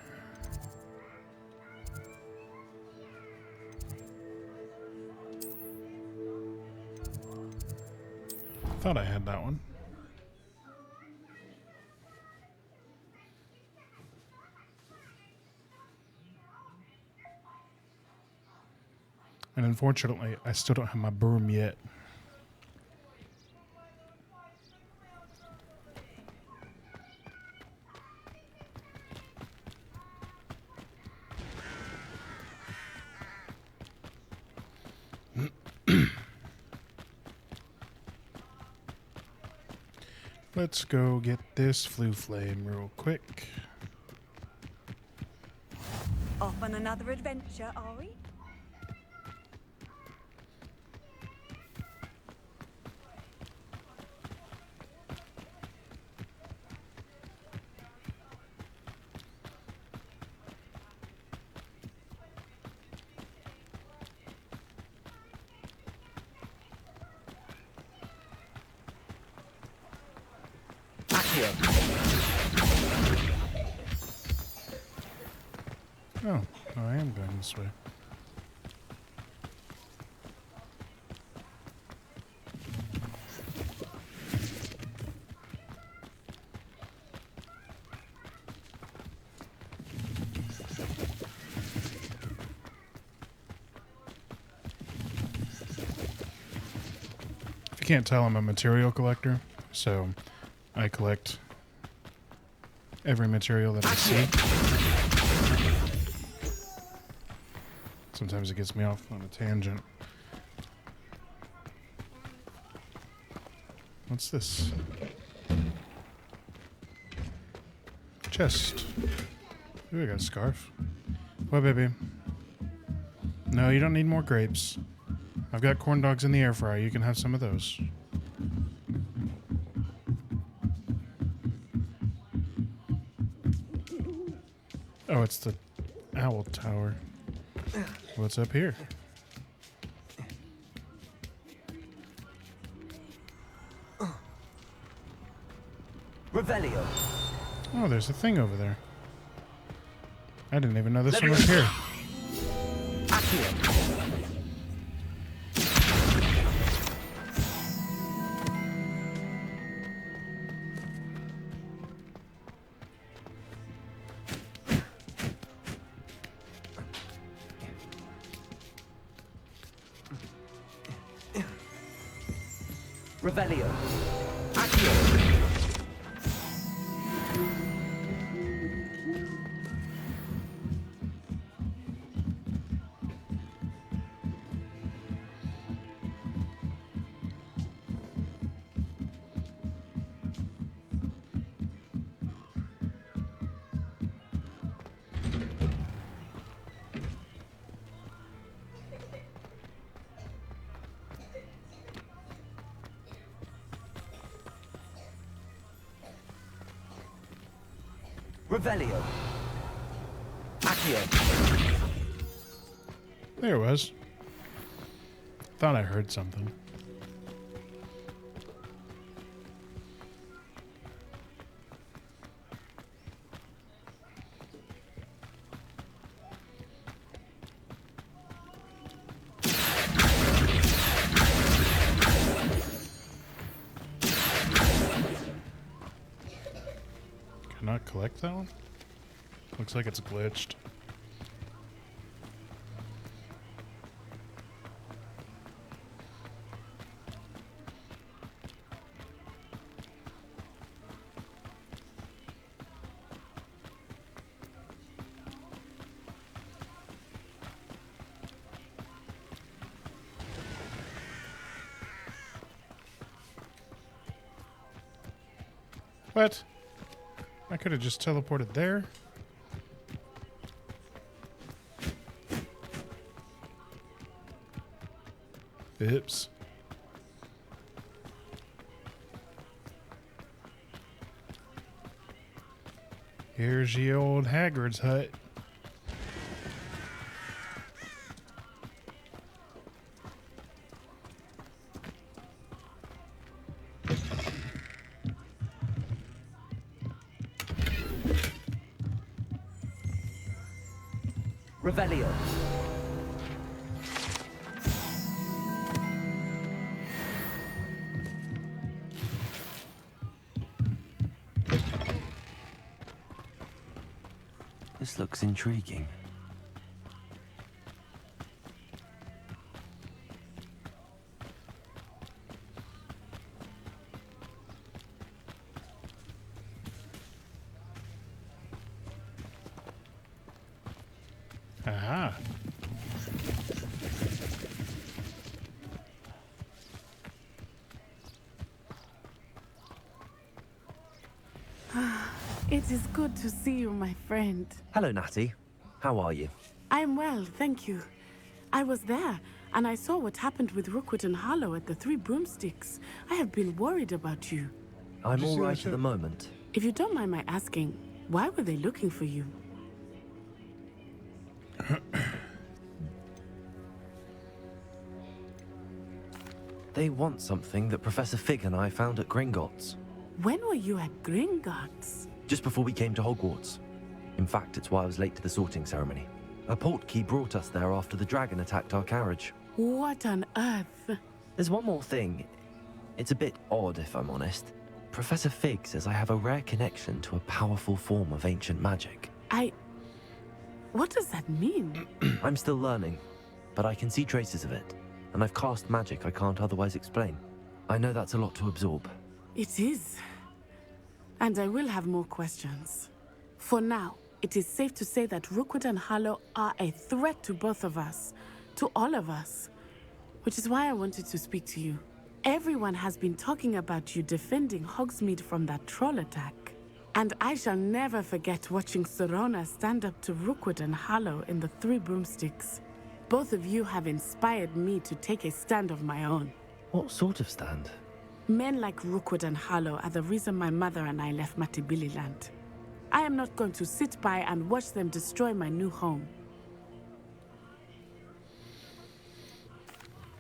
thought I had that one. And unfortunately, I still don't have my broom yet. Let's go get this Floo Flame real quick. Off on another adventure, are we? Oh, I am going this way. If you can't tell, I'm a material collector, so I collect every material that I see. Sometimes it gets me off on a tangent. What's this? Chest. Ooh, I got a scarf. What, baby? No, you don't need more grapes. I've got corn dogs in the air fryer. You can have some of those. Oh, it's the owl tower. What's up here? Revelio. Oh, there's a thing over there. I didn't even know this one was here. Revelio. Revelio. Accio. There it was. Thought I heard something. Cannot collect that one? Looks like it's glitched. What? I could have just teleported there. Oops. Here's the old Hagrid's hut. Revelio. This looks intriguing. Aha. It is good to see you, my friend. Hello, Natty. How are you? I'm well, thank you. I was there, and I saw what happened with Rookwood and Harlow at the Three Broomsticks. I have been worried about you. I'm all right at the moment. If you don't mind my asking, why were they looking for you? They want something that Professor Fig and I found at Gringotts. When were you at Gringotts? Just before we came to Hogwarts. In fact, it's why I was late to the sorting ceremony. A portkey brought us there after the dragon attacked our carriage. What on earth? There's one more thing. It's a bit odd, if I'm honest. Professor Fig says I have a rare connection to a powerful form of ancient magic. What does that mean? I'm still learning, but I can see traces of it. And I've cast magic I can't otherwise explain. I know that's a lot to absorb. It is. And I will have more questions. For now, it is safe to say that Rookwood and Harlow are a threat to both of us. To all of us. Which is why I wanted to speak to you. Everyone has been talking about you defending Hogsmeade from that troll attack. And I shall never forget watching Sorona stand up to Rookwood and Harlow in the Three Broomsticks. Both of you have inspired me to take a stand of my own. What sort of stand? Men like Rookwood and Harlow are the reason my mother and I left Matibili land. I am not going to sit by and watch them destroy my new home.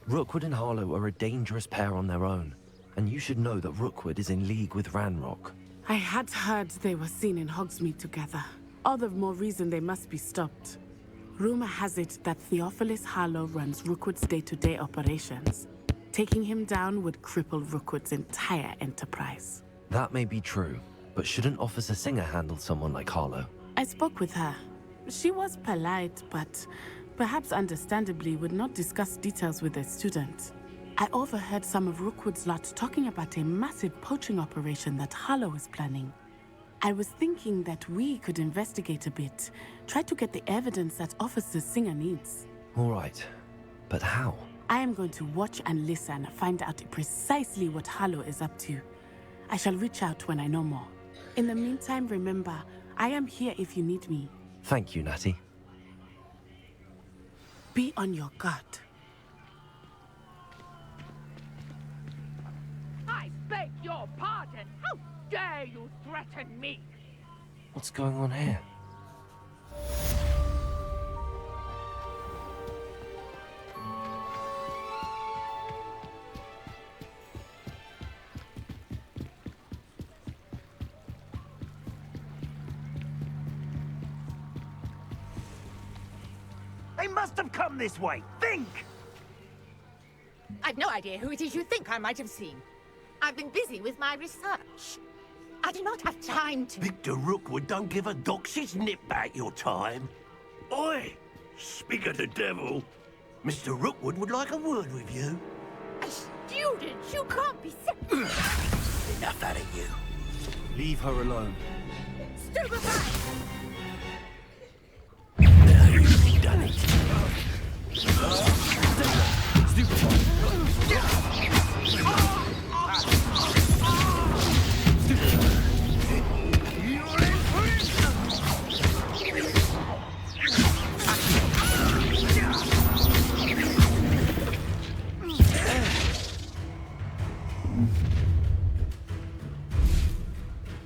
Rookwood and Harlow are a dangerous pair on their own. And you should know that Rookwood is in league with Ranrock. I had heard they were seen in Hogsmeade together. All the more reason they must be stopped. Rumor has it that Theophilus Harlow runs Rookwood's day-to-day operations. Taking him down would cripple Rookwood's entire enterprise. That may be true, but shouldn't Officer Singer handle someone like Harlow? I spoke with her. She was polite, but perhaps understandably would not discuss details with a student. I overheard some of Rookwood's lot talking about a massive poaching operation that Harlow is planning. I was thinking that we could investigate a bit, try to get the evidence that Officer Singer needs. All right, but how? I am going to watch and listen, find out precisely what Harlow is up to. I shall reach out when I know more. In the meantime, remember, I am here if you need me. Thank you, Natty. Be on your guard. I beg your pardon. How dare you threaten me? What's going on here? They must have come this way. Think! I've no idea who it is you think I might have seen. I've been busy with my research. I do not have time to... Victor Rookwood don't give a doxy's nip back your time. Oi! Speak of the devil. Mr. Rookwood would like a word with you. A student? You can't be... Enough out of you. Leave her alone. Stupefy! Now you've done it.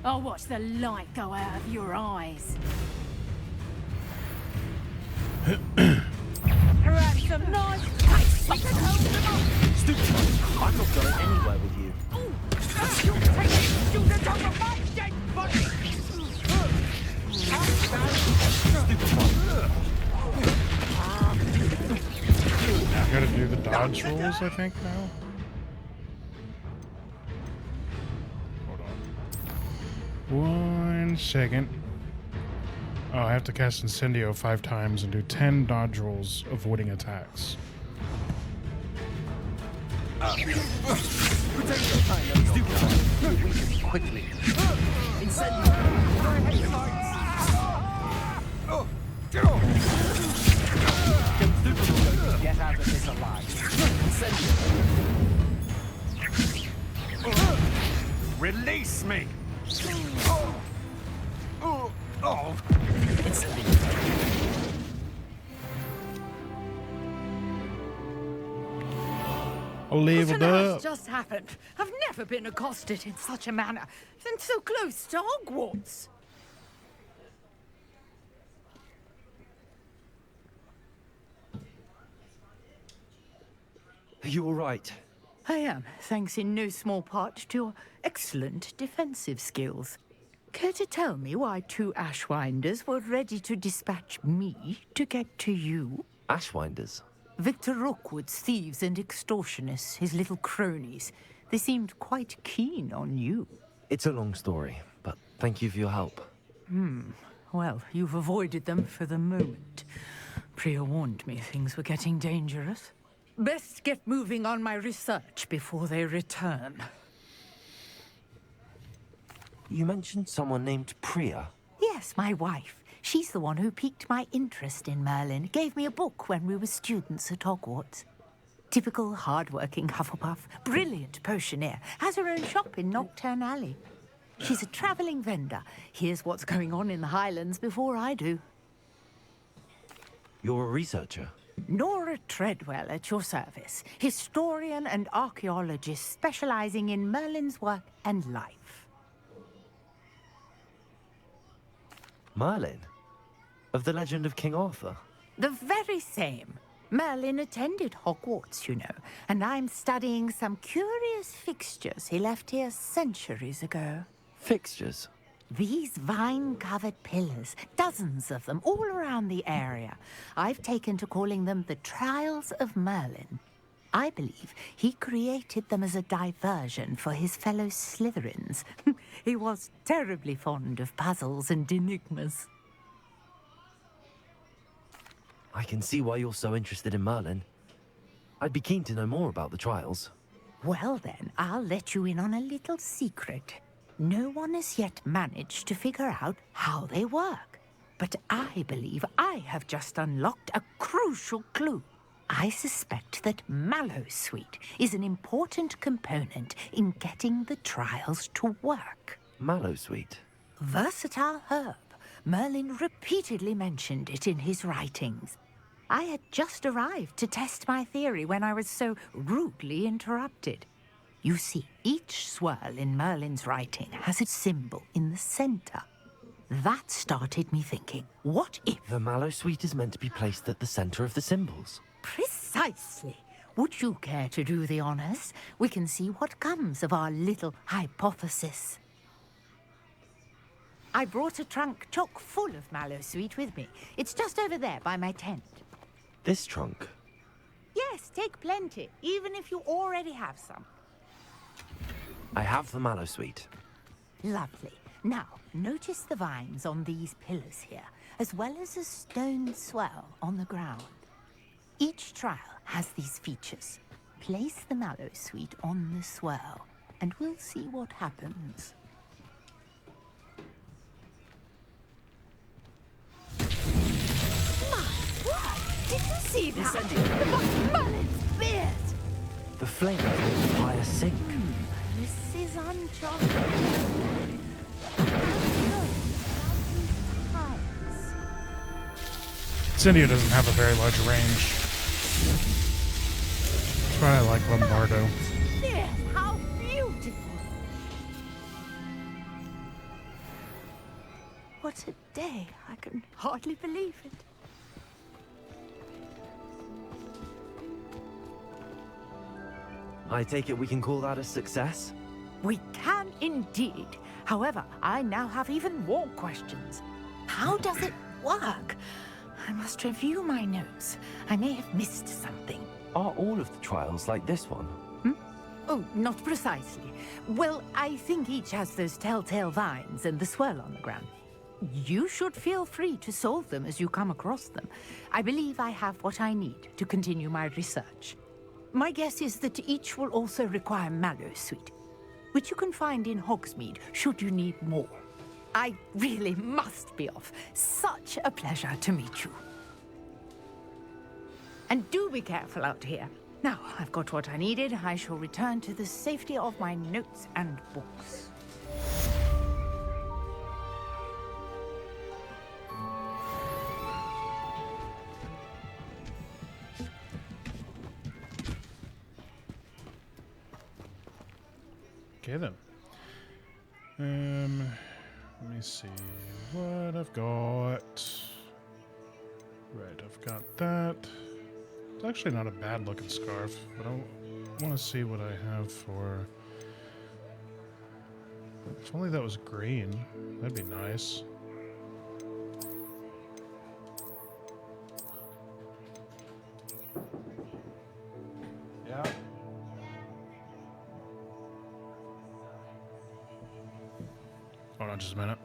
I'll watch the light go out of your eyes. Perhaps some nice cakes we can hold them up. Stupid! I'm not going anywhere with you. You take it, student over my dead body! I gotta do the dodge rolls, I think, now. Hold on. 1 second. Oh, I have to cast Incendio 5 times and do 10 dodge rolls, avoiding attacks. Quickly. Get out of this alive. Release me! I'll leave it What on up. earth just happened? I've never been accosted in such a manner, and so close to Hogwarts. Are you all right? I am, thanks in no small part to your excellent defensive skills. Care to tell me why 2 Ashwinders were ready to dispatch me to get to you? Ashwinders? Victor Rookwood's thieves and extortionists, his little cronies. They seemed quite keen on you. It's a long story, but thank you for your help. Well, you've avoided them for the moment. Priya warned me things were getting dangerous. Best get moving on my research before they return. You mentioned someone named Priya. Yes, my wife. She's the one who piqued my interest in Merlin. Gave me a book when we were students at Hogwarts. Typical hard-working Hufflepuff. Brilliant potioneer. Has her own shop in Knockturn Alley. She's a travelling vendor. Hears what's going on in the Highlands before I do. You're a researcher? Nora Treadwell at your service. Historian and archaeologist specialising in Merlin's work and life. Merlin? Of the legend of King Arthur? The very same. Merlin attended Hogwarts, you know, and I'm studying some curious fixtures he left here centuries ago. Fixtures? These vine-covered pillars, dozens of them, all around the area. I've taken to calling them the Trials of Merlin. I believe he created them as a diversion for his fellow Slytherins. He was terribly fond of puzzles and enigmas. I can see why you're so interested in Merlin. I'd be keen to know more about the trials. Well then, I'll let you in on a little secret. No one has yet managed to figure out how they work. But I believe I have just unlocked a crucial clue. I suspect that Mallowsweet is an important component in getting the trials to work. Mallowsweet? Versatile herb. Merlin repeatedly mentioned it in his writings. I had just arrived to test my theory when I was so rudely interrupted. You see, each swirl in Merlin's writing has a symbol in the center. That started me thinking, what if... The Mallowsweet is meant to be placed at the center of the symbols. Precisely. Would you care to do the honors? We can see what comes of our little hypothesis. I brought a trunk chock full of Mallowsweet with me. It's just over there by my tent. This trunk? Yes, take plenty, even if you already have some. I have the Mallowsweet. Lovely. Now, notice the vines on these pillars here, as well as a stone swell on the ground. Each trial has these features. Place the Mallowsweet on the swell, and we'll see what happens. Did you see that? Merlin's beard! The flame of the fire sink. This is uncharted. Incendio doesn't have a very large range. That's why I like Lombardo. Yes, how beautiful! What a day. I can hardly believe it. I take it we can call that a success? We can indeed. However, I now have even more questions. How does it work? I must review my notes. I may have missed something. Are all of the trials like this one? Oh, not precisely. Well, I think each has those telltale vines and the swirl on the ground. You should feel free to solve them as you come across them. I believe I have what I need to continue my research. My guess is that each will also require Mallowsweet, which you can find in Hogsmeade should you need more. I really must be off. Such a pleasure to meet you. And do be careful out here. Now, I've got what I needed. I shall return to the safety of my notes and books. Okay then. Let me see what I've got. Right, I've got that. It's actually not a bad looking scarf, but I want to see what I have If only that was green. That'd be nice. Yeah. Hold on just a minute.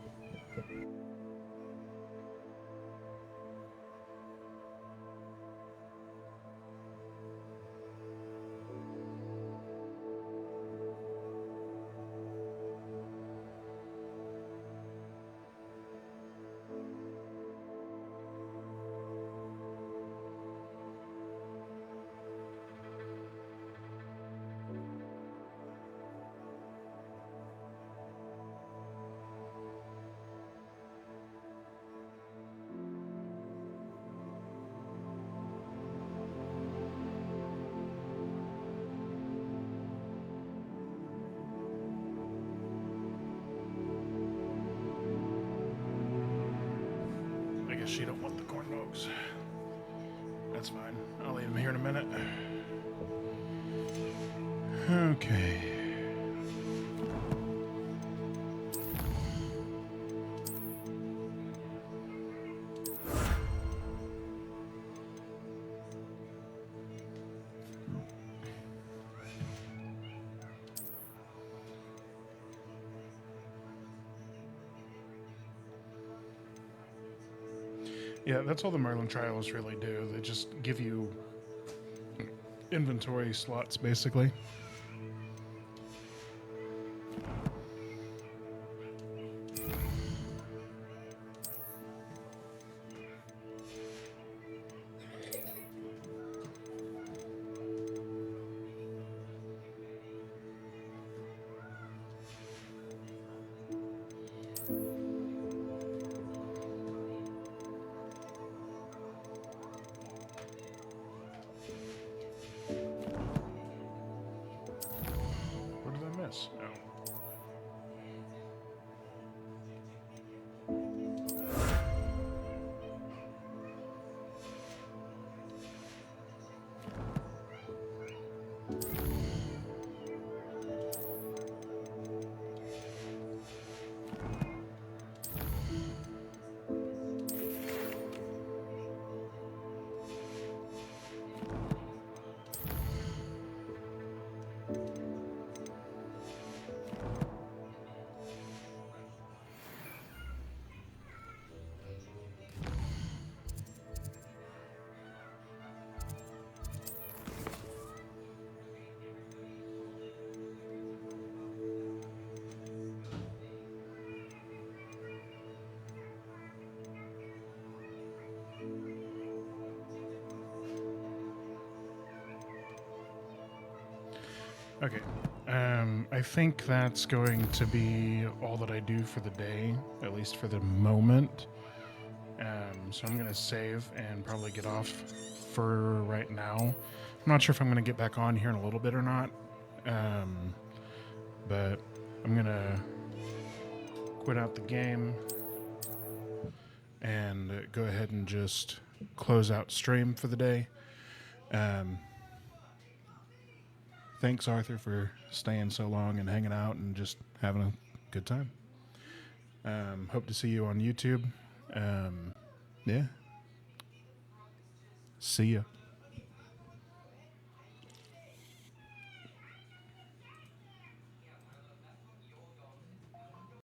I guess she don't want the corn dogs. That's fine. I'll leave them here in a minute. Okay. Yeah, that's all the Merlin trials really do. They just give you inventory slots, basically. What did I miss? Oh. Okay. I think that's going to be all that I do for the day, at least for the moment. So I'm going to save and probably get off for right now. I'm not sure if I'm going to get back on here in a little bit or not. But I'm going to quit out the game and go ahead and just close out stream for the day. Thanks, Arthur, for staying so long and hanging out and just having a good time. Hope to see you on YouTube. Yeah. See ya.